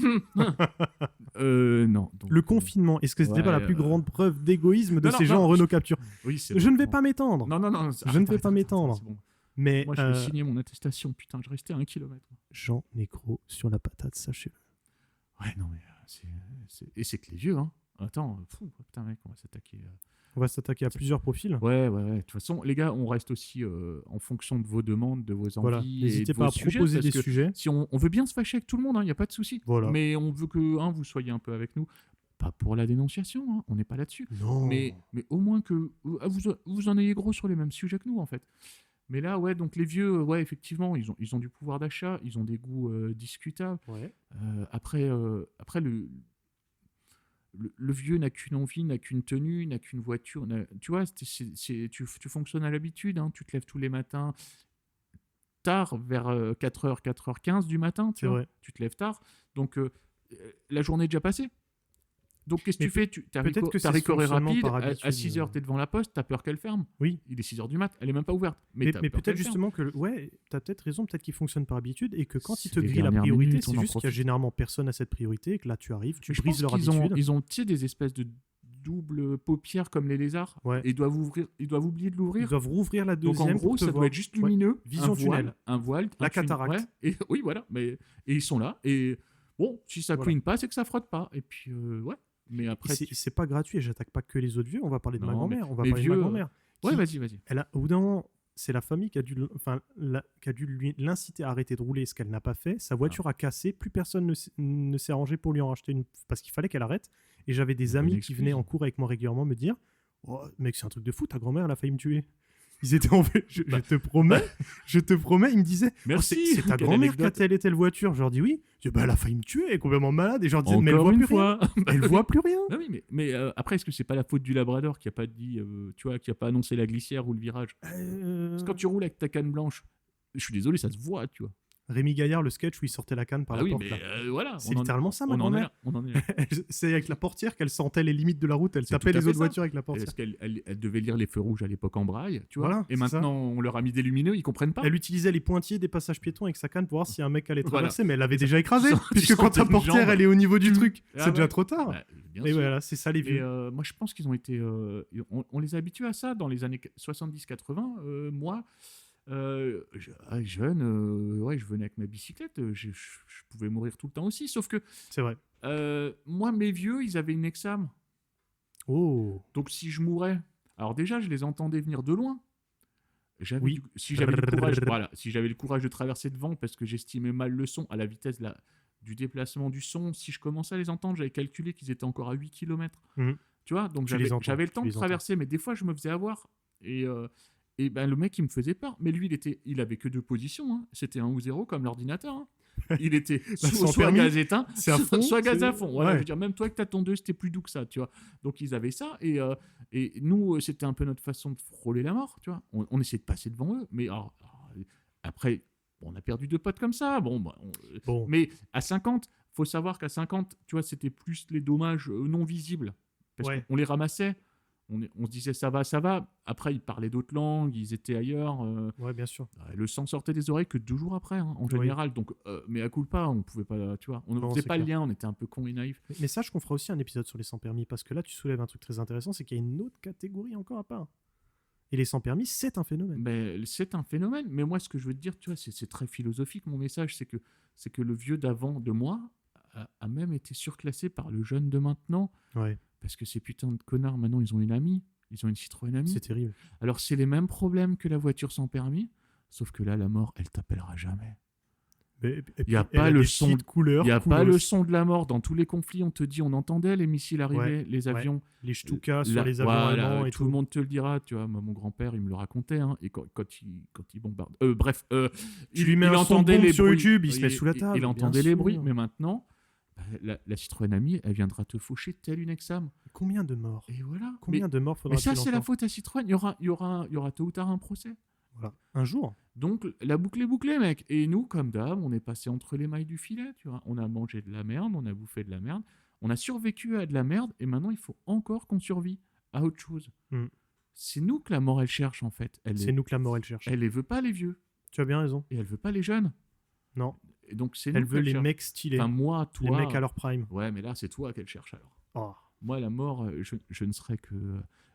Non. Donc, Le confinement, est-ce que c'était pas la plus grande preuve d'égoïsme de non, ces non, gens non, en Renault Capture? Oui, c'est Je bon, ne vais bon. pas m'étendre. Non. Je ne vais pas m'étendre. c'est bon. Mais Moi, je vais signer mon attestation. Putain, je restais à 1 kilomètre. Jean Nécro sur la patate, sachez-le. Ouais, non, mais et c'est que les vieux, hein. Attends, putain, mec, on va s'attaquer. On va s'attaquer à plusieurs profils. Ouais. De toute façon, les gars, on reste aussi en fonction de vos demandes, de vos Voilà. envies et N'hésitez de pas vos à sujets. proposer Parce des que sujets. si on veut bien se fâcher avec tout le monde, il n'y a pas de souci. Voilà. Mais on veut que vous soyez un peu avec nous. Pas pour la dénonciation, hein, on n'est pas là-dessus. Non. Mais au moins que vous en ayez gros sur les mêmes sujets que nous, en fait. Mais là, ouais, donc les vieux, ouais, effectivement, ils ont du pouvoir d'achat, ils ont des goûts discutables. Ouais. Après, le vieux n'a qu'une envie, n'a qu'une tenue, n'a qu'une voiture. Tu vois, tu fonctionnes à l'habitude, hein, tu te lèves tous les matins tard, vers 4h, 4h15 du matin, tu C'est vois. vrai. Tu te lèves tard, donc la journée est déjà passée. Donc qu'est-ce que Mais tu fais? T'as peut-être que c'est ricoré fonctionnement rapide, par à habitude, 6h, t'es devant la poste, t'as peur qu'elle ferme. Oui. Il est 6h du mat, elle est même pas ouverte. Mais t'as peur peut-être qu'elle ferme. justement que, ouais, t'as peut-être raison, peut-être qu'il fonctionne par habitude et que quand il C'est te les grille la dernières priorité, minutes, c'est on en juste qu'il y a profite. généralement personne à cette priorité et que là tu arrives, tu Mais je brises pense leur qu'ils habitude. ils ont, tu sais, des espèces de doubles paupières comme les lézards. Ouais. Et ils doivent oublier de Ils l'ouvrir. doivent rouvrir la Donc deuxième. en gros, pour te ça voir. doit être juste Ouais. lumineux. Vision un voile, tunnel. un voile, La un tunnel, cataracte. ouais, et oui, voilà. Et ils sont là. Et bon, si ça Voilà. couine pas, c'est que ça frotte pas. Et puis, ouais. Mais Et après. c'est pas gratuit et j'attaque pas que les autres vieux, on va parler de ma Non, grand-mère. On va mais parler de ma vieux, grand-mère. Ouais, qui- vas-y. Elle a, au bout d'un moment, c'est la famille qui a dû, qui a dû l'inciter à arrêter de rouler, ce qu'elle n'a pas fait. Sa voiture a cassé, plus personne ne s'est arrangé pour lui en racheter une parce qu'il fallait qu'elle arrête. Et j'avais des Bonne amis qui excuse. venaient en cours avec moi régulièrement me dire oh, mec, c'est un truc de fou, ta grand-mère, elle a failli me tuer. Ils étaient en fait, je te promets, ils me disaient Merci. oh, c'est ta Quelle grand-mère qui a anecdote. telle et telle voiture. Je leur dis oui. Je dis, bah, elle a failli me tuer, elle est complètement malade. Et je leur disais mais elle Encore voit une plus rien. fois. Elle voit plus rien. Bah oui, mais après, est-ce que c'est pas la faute du Labrador qui a pas dit, tu vois, qui a pas annoncé la glissière ou le virage? Parce que quand tu roules avec ta canne blanche, je suis désolé, ça se voit, tu vois. Rémi Gaillard, le sketch où il sortait la canne par Ah la oui, porte. mais là. voilà. C'est littéralement ça, ma on en est grand-mère. là. On en est là. C'est avec la portière qu'elle sentait les limites de la route. Elle C'est tapait tout à les fait autres ça. voitures avec la portière. Parce qu'elle devait lire les feux rouges à l'époque en braille, tu vois. Voilà, et c'est ça. maintenant, on leur a mis des lumineux, ils comprennent pas. Elle utilisait les pointiers des passages piétons avec sa canne pour voir si un mec allait Voilà. traverser, mais elle l'avait déjà écrasé. Tu Puisque quand sentais ta une portière jambe. elle est au niveau du truc, Ah c'est déjà ouais. trop tard. Bah, bien Et sûr. voilà, c'est ça les Et vieux. moi, je pense qu'ils ont été. On les a habitués à ça dans les années 70-80. Moi, jeune, ouais, je venais avec ma bicyclette. Je pouvais mourir tout le temps aussi. Sauf que C'est vrai. moi, mes vieux, ils avaient une Exam. Oh. Donc, si je mourais. Alors, déjà, je les entendais venir de loin. Oui. Si j'avais le courage, voilà, si j'avais le courage de traverser devant parce que j'estimais mal le son à la vitesse du déplacement du son, si je commençais à les entendre, j'avais calculé qu'ils étaient encore à 8 km. Mhm. Tu vois, donc Tu les entends, j'avais le temps tu de les entends. traverser, mais des fois, je me faisais avoir. Et ben, le mec, il me faisait peur. Mais lui, il avait que deux positions. Hein. C'était 1 ou 0 comme l'ordinateur. Hein. Il était sans soit permis, gaz éteint, c'est à fond, soit gaz c'est- à fond. Voilà, ouais. je veux dire, même toi que t'as ton 2, c'était plus doux que ça, tu vois. Donc ils avaient ça, et nous, c'était un peu notre façon de frôler la mort, tu vois. On essayait de passer devant eux, mais après, on a perdu 2 potes comme ça. Bon. Mais à 50, faut savoir qu'à 50, tu vois, c'était plus les dommages non visibles. Parce Ouais. qu'on les ramassait. On se disait ça va. Après, ils parlaient d'autres langues, ils étaient ailleurs. Ouais, bien sûr. Le sang sortait des oreilles que 2 jours après, hein, en général. Donc, mais à culpa, on pouvait pas, tu vois. On ne Non, faisait c'est pas clair. le lien, on était un peu cons et naïfs. Mais sache qu'on fera aussi un épisode sur les sans permis parce que là, tu soulèves un truc très intéressant, c'est qu'il y a une autre catégorie encore à part. Et les sans permis, c'est un phénomène. Mais c'est un phénomène. Mais moi, ce que je veux te dire, tu vois, c'est très philosophique. Mon message, c'est que le vieux d'avant, de moi, a même été surclassé par le jeune de maintenant. Ouais, Parce que ces putains de connards, maintenant, ils ont une amie. Ils ont une Citroën amie. c'est terrible. Alors, c'est les mêmes problèmes que la voiture sans permis. Sauf que là, la mort, elle t'appellera jamais. Il y a pas le son de couleur. Il n'y a pas le son de la mort. Dans tous les conflits, on te dit, on entendait les missiles arriver, Ouais, les avions. Les Stukas sur Là, les avions voilà, allemands et tout le monde te le dira. Tu vois, moi, mon grand-père, il me le racontait. Hein, et quand il bombarde. Bref, Tu lui mets un son de bombe sur YouTube, il se met sous la table. Il bien entendait les sûr. bruits. Mais maintenant, la Citroën amie, elle viendra te faucher telle une Exam. Combien de morts Et voilà. Combien de morts Mais faudra-t-il ça, c'est la encore faute à Citroën. Il y aura tôt ou tard un procès. Voilà. Un jour. Donc, la boucle est bouclée, mec. Et nous, comme d'hab, on est passé entre les mailles du filet, tu vois. On a mangé de la merde, on a bouffé de la merde, on a survécu à de la merde, et maintenant, il faut encore qu'on survit à autre chose. Mm. C'est nous que la mort, elle cherche, en fait. C'est nous que la mort, elle cherche. Elle les veut pas, les vieux. Tu as bien raison. Et elle veut pas les jeunes. Non. Et donc, c'est Elle nous veut qu'elle les cherche. mecs stylés. Enfin, moi, Les toi... mecs à leur prime. Ouais, mais là, c'est toi qu'elle cherche, alors. Oh. Moi, la mort, je ne serai que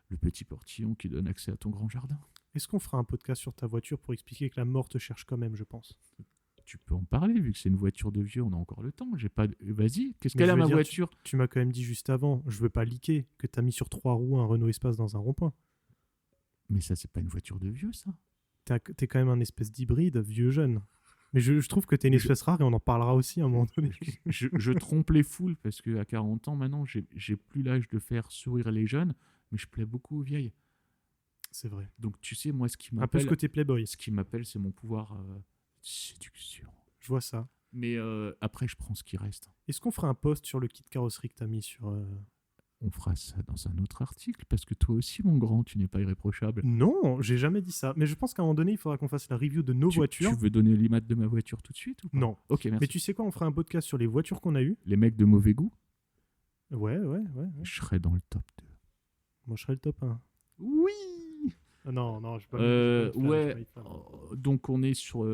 le petit portillon qui donne accès à ton grand jardin. Est-ce qu'on fera un podcast sur ta voiture pour expliquer que la mort te cherche quand même, je pense tu peux en parler, vu que c'est une voiture de vieux, on a encore le temps. J'ai pas... Vas-y, qu'est-ce Mais qu'elle je a, veux ma dire, voiture? Tu m'as quand même dit juste avant, je veux pas liquer, que t'as mis sur 3 roues un Renault Espace dans un rond-point. Mais ça, c'est pas une voiture de vieux, ça. T'es quand même un espèce d'hybride vieux-jeune. Mais je trouve que t'es une Je- espèce rare et on en parlera aussi à un moment donné. Je trompe les foules, parce qu'à 40 ans, maintenant, j'ai plus l'âge de faire sourire les jeunes, mais je plais beaucoup aux vieilles. C'est vrai. Donc, tu sais, moi, Un peu ce côté Playboy. ce qui m'appelle, c'est mon pouvoir de séduction. Je vois ça. Mais après, je prends ce qui reste. Est-ce qu'on fera un post sur le kit carrosserie que t'as mis sur... On fera ça dans un autre article, parce que toi aussi, mon grand, tu n'es pas irréprochable. Non, j'ai jamais dit ça. Mais je pense qu'à un moment donné, il faudra qu'on fasse la review de nos voitures. Tu veux donner l'image de ma voiture tout de suite ou pas? Non. Ok, merci. Mais tu sais quoi, on fera un podcast sur les voitures qu'on a eues. Les mecs de mauvais goût, Ouais. je serai dans le top 2. Moi, je serai le top 1. Oui. Ah non, je peux Ouais. Donc on est sur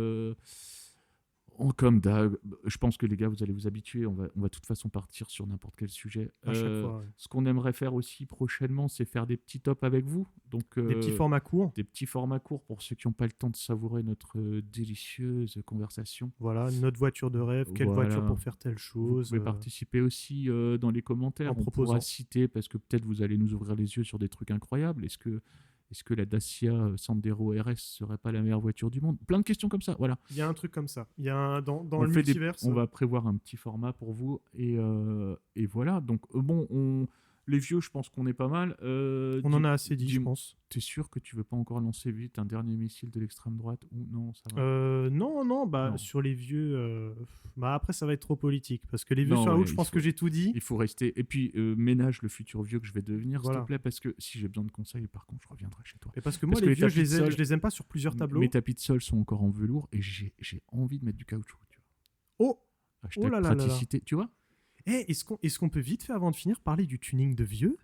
comme d'hab, je pense que les gars, vous allez vous habituer. On va de toute façon partir sur n'importe quel sujet. À chaque fois, ouais. Ce qu'on aimerait faire aussi prochainement, c'est faire des petits tops avec vous. Donc Des petits formats courts. des petits formats courts pour ceux qui n'ont pas le temps de savourer notre délicieuse conversation. Voilà, notre voiture de rêve, quelle Voilà. voiture pour faire telle Vous chose. pouvez participer aussi dans les commentaires. en On proposant. pourra citer, parce que peut-être vous allez nous ouvrir les yeux sur des trucs incroyables. Est-ce que la Dacia Sandero RS serait pas la meilleure voiture du monde? Plein de questions comme ça, voilà. Il y a un truc comme ça. Il y a dans On le fait multiverse. on va prévoir un petit format pour vous et voilà. Donc bon, les vieux, je pense qu'on est pas mal. On en a assez dit, je pense. T'es sûr que tu veux pas encore lancer vite un dernier missile de l'extrême droite ou non, ça va. Non, Non. sur les vieux. Après, ça va être trop politique. Parce que les vieux Non, sur la ouais, route, je pense que j'ai tout dit. Il faut rester. Et puis ménage le futur vieux que je vais devenir, s'il Voilà. te plaît, parce que si j'ai besoin de conseils, par contre, je reviendrai chez toi. Et parce que moi, Parce que les les vieux, tapis de sol- je les aime pas sur plusieurs tableaux. Mes tapis de sol sont encore en velours et j'ai envie de mettre du caoutchouc. Tu vois. Oh Hashtag là là là là. praticité, tu vois. Est-ce qu'on peut vite fait, avant de finir, parler du tuning de vieux?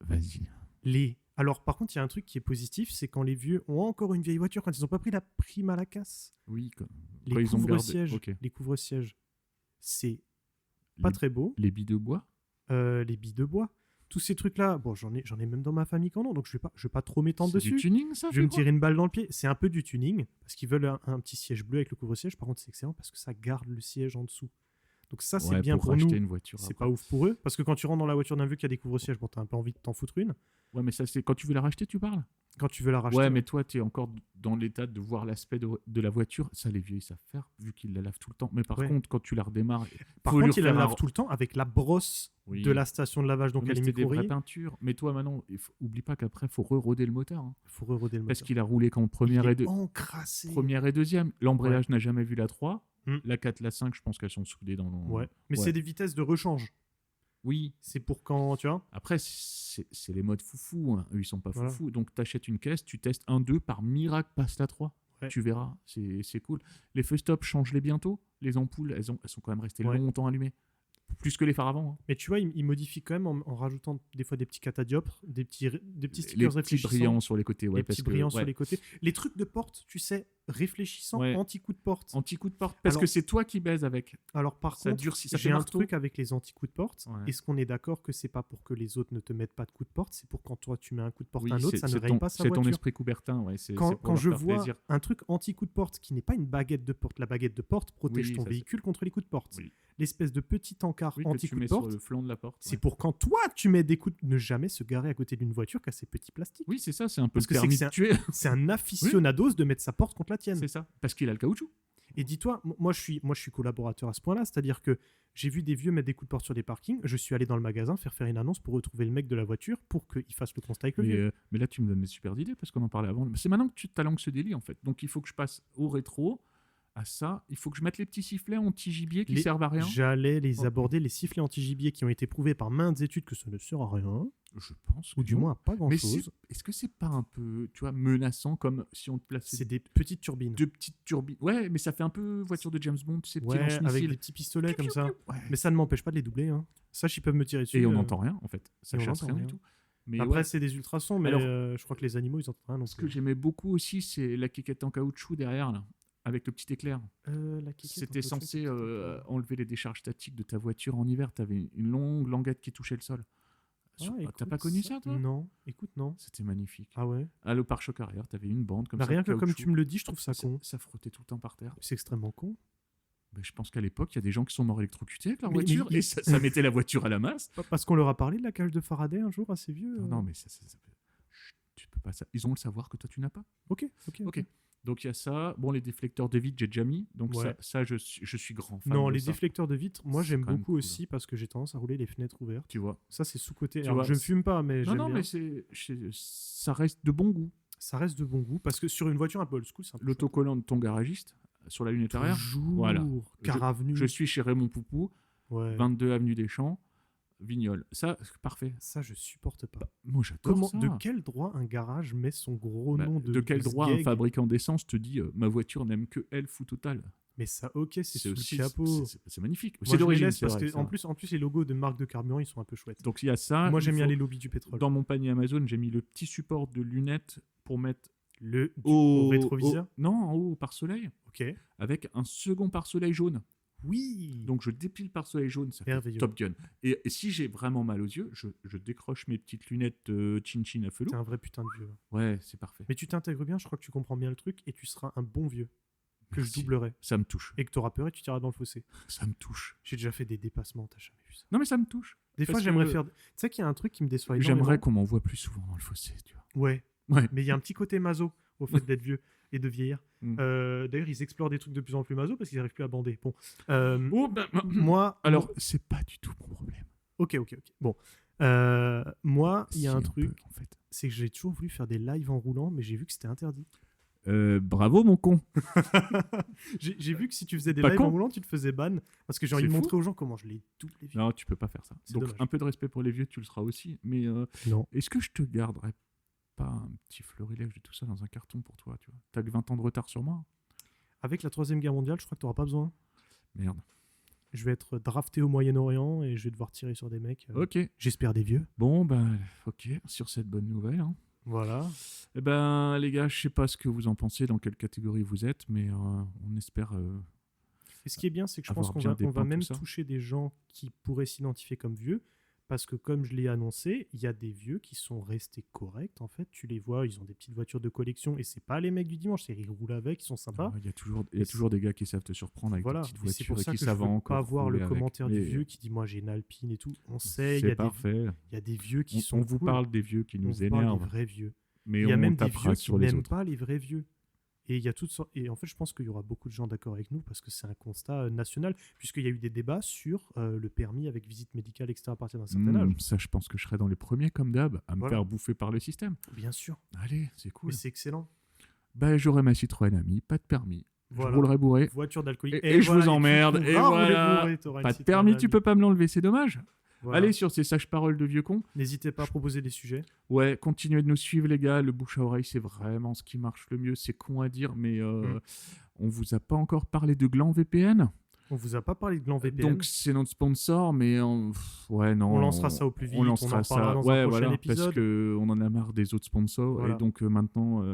Vas-y. Alors, par contre, il y a un truc qui est positif, c'est quand les vieux ont encore une vieille voiture, quand ils n'ont pas pris la prime à la casse. Oui, quand Les ils ont gardé. couvre-sièges. Ok. Les couvre-sièges. C'est pas Les- très beau. Les billes de bois. Les billes de bois. Tous ces trucs-là, bon, j'en ai même dans ma famille qui en ont, donc je vais pas trop m'étendre C'est du dessus. tuning, ça. Je vais me fais quoi tirer une balle dans le pied. C'est un peu du tuning, parce qu'ils veulent un petit siège bleu avec le couvre-siège. Par contre, c'est excellent parce que ça garde le siège en dessous. Donc ça, c'est Ouais, bien pour racheter nous. une voiture. C'est après. pas ouf pour eux, parce que quand tu rentres dans la voiture d'un vieux qui a des couvre-sièges, bon, t'as un peu envie de t'en foutre une. Ouais, mais ça, c'est quand tu veux la racheter, tu parles. Quand tu veux la racheter. Ouais, mais toi, tu es encore dans l'état de voir l'aspect de la voiture. Ça, les vieux, ils savent faire, vu qu'ils la lavent tout le temps. Mais par Ouais. contre, quand tu la redémarres, Par faut lui contre, il la refaire un- lave tout le temps avec la brosse Oui. de la station de lavage, donc Mais elle est c'était des vraies micro-rayée. peintures. Mais toi, maintenant, oublie pas qu'après, faut re-roder le moteur. Hein. Il faut re-roder le Parce moteur. qu'il a roulé qu'en Il première est et, encrassé. première et deuxième. L'embrayage n'a jamais vu la 3. Hmm. La 4, la 5, je pense qu'elles sont soudées dans le... Ouais. Mais Ouais. c'est des vitesses de rechange. Oui. C'est pour quand, tu vois. Après, c'est les modes foufou. Hein. Eux, ils sont pas Voilà. foufou. Donc, tu achètes une caisse, tu testes 1-2, par miracle, passe la 3. Ouais. Tu verras, c'est cool. Les feux stop, change-les bientôt. Les ampoules, elles sont quand même restées Ouais. longtemps allumées. Plus que les phares avant. Hein. Mais tu vois, il modifie quand même en rajoutant des fois des petits catadioptres, des petits Les stickers petits réfléchissants. brillants sur les côtés. Ouais, Les parce petits que, brillants ouais. sur les côtés. Les trucs de porte, tu sais, réfléchissants, Ouais. anti-coup de porte. Anti-coup de porte. Parce Alors- que c'est toi qui baises avec. Alors par Ça contre, durcit, ça fait j'ai un marteau. truc avec les anti-coups de porte. Ouais. Est-ce qu'on est d'accord que c'est pas pour que les autres ne te mettent pas de coup de porte, c'est pour quand toi tu mets un coup de porte Oui, à un autre, ça ne raye pas sa c'est ton voiture. esprit Coubertin. Ouais, c'est Quand, pour quand leur je faire vois plaisir. un truc anti-coup de porte qui n'est pas une baguette de porte, la baguette de porte protège Oui, ton ça, véhicule contre les coups de porte. Oui. L'espèce de petit encart Oui, que tu anti-coup mets de sur porte, le flanc de la porte. c'est ouais. pour quand toi tu mets des coups de... Ne jamais se garer à côté d'une voiture qui a ces petits plastiques. Oui, c'est ça, c'est un peu Parce le que c'est permis que de tuer. C'est un aficionados de mettre sa porte contre la tienne. C'est ça, parce qu'il a le caoutchouc. Et dis-toi, moi je suis collaborateur à ce point-là, c'est-à-dire que j'ai vu des vieux mettre des coups de porte sur des parkings, je suis allé dans le magasin faire une annonce pour retrouver le mec de la voiture pour qu'il fasse le constat avec le vieux. Mais là, tu me donnes des super idées parce qu'on en parlait avant. C'est maintenant que ta langue se délie en fait. Donc il faut que je passe au rétro, à ça. Il faut que je mette les petits sifflets anti-gibier qui servent à rien. J'allais les Ok. aborder, les sifflets anti-gibier qui ont été prouvés par maintes études que ça ne sert à rien, Je pense. ou que du non. moins à pas Mais grand-chose. est-ce que c'est pas un peu, tu vois, menaçant comme si on te plaçait C'est des petites turbines. deux petites turbines? Ouais, mais ça fait un peu voiture de James Bond, ces petits Ouais, avec lance-missiles. des petits pistolets comme ça. Ouais. Mais ça ne m'empêche pas de les doubler. Hein. Sache, ils peuvent me tirer dessus. Et on n'entend rien en fait. Ça et on chasse n'entend rien du rien. tout. Mais Après, ouais, c'est des ultrasons, mais Alors, je crois que les animaux, ils entendent rien non ce que plus. j'aimais beaucoup aussi, c'est la quéquette en caoutchouc derrière là, avec le petit éclair. La quéquette, C'était un peu censé trop, enlever les décharges statiques de ta voiture en hiver. Tu avais une longue languette qui touchait le sol. T'as pas connu ça, toi? Non, écoute, non. C'était magnifique. Ah ouais. Le pare-choc arrière, t'avais une bande comme ça. Rien que comme caoutchouc. tu me le dis, je trouve ça con. Ça frottait tout le temps par terre. C'est extrêmement con. Je pense qu'à l'époque, il y a des gens qui sont morts électrocutés avec leur Mais- voiture mais- et ça mettait la voiture à la masse. Pas parce qu'on leur a parlé de la cage de Faraday un jour, assez vieux. Non, mais Chut, tu peux pas ça. Ils ont le savoir que toi, tu n'as pas. Ok. Donc il y a ça. Bon, les déflecteurs de vitre, j'ai déjà mis. Donc Ouais. ça je suis grand fan Non, de les ça. déflecteurs de vitres, moi C'est j'aime quand même beaucoup cool. aussi parce que j'ai tendance à rouler les fenêtres ouvertes. Tu vois. Ça, c'est sous-côté. Tu Alors, vois, je ne fume pas, mais j'aime Non, bien. mais ça reste de bon goût. Ça reste de bon goût parce que sur une voiture un peu old school, c'est un peu L'autocollant de ton garagiste sur la lunette arrière. toujours. Voilà. Car avenue. Je suis chez Raymond Poupou, Ouais. 22 avenue des Champs, Vignoles. Ça, c'est parfait. Ça, je supporte pas. Moi, j'adore Comment, ça. de quel droit un garage met son gros Bah, nom de quel droit un sgeg fabricant d'essence te dit ma voiture n'aime que Elf ou Total? Mais ça, ok, c'est sous le aussi- chapeau. c'est magnifique. Moi, C'est je les d'origine, laisse c'est parce vrai, que ça. en plus, les logos de marques de carburant, ils sont un peu chouettes. Donc il y a ça. Moi, il j'aime bien faut- les lobbies du pétrole. Dans mon panier Amazon, j'ai mis le petit support de lunettes pour mettre Au rétroviseur. non, en haut au pare-soleil, Ok. avec un second pare-soleil jaune. Oui. Donc je dépile le pare-soleil jaune, ça fait Merveilleux. Top Gun. Et si j'ai vraiment mal aux yeux, je décroche mes petites lunettes chin-chin à felou. T'es un vrai putain de vieux. Ouais, c'est parfait. Mais tu t'intègres bien, je crois que tu comprends bien le truc et tu seras un bon vieux. Que Merci. je doublerai. Ça me touche. Et que t'auras peur et tu tireras dans le fossé. Ça me touche. J'ai déjà fait des dépassements, t'as jamais vu ça. Non, mais ça me touche. Des fois, Parce j'aimerais que faire. Tu sais qu'il y a un truc qui me déçoit énormément. J'aimerais qu'on m'en voit plus souvent dans le fossé, tu vois. Ouais. Ouais. Mais il y a un petit côté maso au fait d'être vieux et de vieillir. Mm. D'ailleurs, ils explorent des trucs de plus en plus maso parce qu'ils n'arrivent plus à bander. Bon. Oh, ben, Moi. alors, c'est pas du tout mon problème. Ok. Bon. Moi, il y a Si, un un truc, peu, en fait. c'est que j'ai toujours voulu faire des lives en roulant, mais j'ai vu que c'était interdit. Bravo, mon con. J'ai vu que si tu faisais des Pas lives con. en roulant, tu te faisais ban. Parce que j'ai envie C'est de fou. montrer aux gens comment je les double les vieux. Non, tu peux pas faire ça. C'est Donc, dommage. un peu de respect pour les vieux, tu le seras aussi. Mais Non. est-ce que je te garderais pas un petit florilège de tout ça dans un carton pour toi, tu vois? T'as que 20 ans de retard sur moi? Avec la 3e guerre mondiale, je crois que tu n'auras pas besoin. Merde. Je vais être drafté au Moyen-Orient et je vais devoir tirer sur des mecs. Ok. J'espère des vieux. Bon, ben, ok. Sur cette bonne nouvelle, hein. Voilà. Eh ben, les gars, je sais pas ce que vous en pensez, dans quelle catégorie vous êtes, mais on espère. Et ce qui est bien, c'est que je pense Avoir qu'on bien va, on va dépeint même tout ça. toucher des gens qui pourraient s'identifier comme vieux. Parce que comme je l'ai annoncé, il y a des vieux qui sont restés corrects. En fait, tu les vois, ils ont des petites voitures de collection et c'est pas les mecs du dimanche, c'est ils roulent avec, ils sont sympas. Il y a toujours des gars qui savent te surprendre avec Voilà. des petites Et c'est voitures pour et ça qui que je savent veux encore pas voir rouler le avec. commentaire du Mais vieux qui dit moi j'ai une Alpine et tout. On sait, il y c'est a parfait. il y a des vieux qui sont On vous cool. parle des vieux qui On nous vous parle énervent, des vrais vieux. mais Il y a on même des tapera vieux qui sur les n'aiment autres. pas les vrais vieux. Et il y a toutes sortes. Et en fait, je pense qu'il y aura beaucoup de gens d'accord avec nous parce que c'est un constat national, puisqu'il y a eu des débats sur le permis avec visite médicale, etc. à partir d'un certain âge. Ça, je pense que je serai dans les premiers, comme d'hab, à me Voilà. faire bouffer par le système. Bien sûr. Allez, c'est cool. Mais c'est excellent. Ben, j'aurai ma Citroën Ami, pas de permis. Voilà. Je roulerai bourré. Voiture d'alcoolique. Et je vous emmerde, tu et pourras voilà. rouler bourré, t'auras une Pas de Citroën permis, tu Ami. peux pas me l'enlever, c'est dommage. Voilà. Allez, sur ces sages paroles de vieux con. N'hésitez pas à proposer des sujets. Ouais, continuez de nous suivre, les gars. Le bouche à oreille, c'est vraiment ce qui marche le mieux. C'est con à dire, mais on vous a pas encore parlé de Gland VPN. On vous a pas parlé de Gland VPN. Donc, c'est notre sponsor, mais ouais, non. On lancera ça au plus vite, On on lancera en parlera ça. dans un Ouais, prochain voilà, épisode. parce qu'on en a marre des autres sponsors. Voilà. Et donc, maintenant,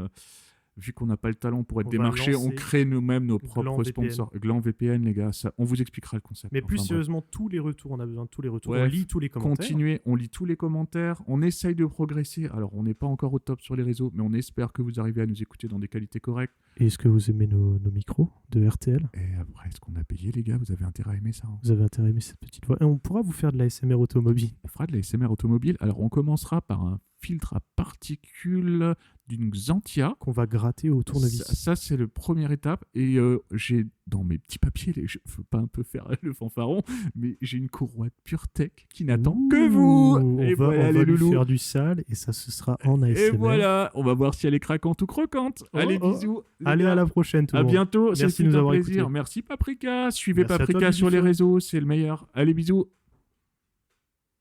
vu qu'on n'a pas le talent pour être On va démarché, on lancer crée nous-mêmes nos Gland propres VPN. sponsors. Gland VPN, les gars, ça, on vous expliquera le concept. Mais Enfin, plus bref. sérieusement, tous les retours, on a besoin de tous les retours. Ouais, On lit tous les commentaires. Continuez, on lit tous les commentaires, on essaye de progresser. Alors, on n'est pas encore au top sur les réseaux, mais on espère que vous arrivez à nous écouter dans des qualités correctes. Et est-ce que vous aimez nos micros de RTL? Et après, ce qu'on a payé, les gars, vous avez intérêt à aimer ça. Hein. Vous avez intérêt à aimer cette petite voix. Et on pourra vous faire de la SMR automobile. On fera de la SMR automobile. Alors, on commencera par un filtre à particules d'une Xantia. Qu'on va gratter au tournevis. Ça, c'est la première étape. Et j'ai dans mes petits papiers, je ne veux pas un peu faire le fanfaron, mais j'ai une courroie de PureTech qui n'attend que vous. Et On va, voilà, on les va lui loulous. faire du sale et ça, ce sera en ASMR. Et voilà, on va voir si elle est craquante ou croquante. Oh, Allez, oh. bisous. les Allez, gars. à la prochaine, tout À le monde. bientôt. Merci C'est de nous un avoir plaisir. écoutés. Merci Paprika. Suivez Merci à toi, Paprika sur les Bibichon. réseaux, c'est le meilleur. Allez, bisous.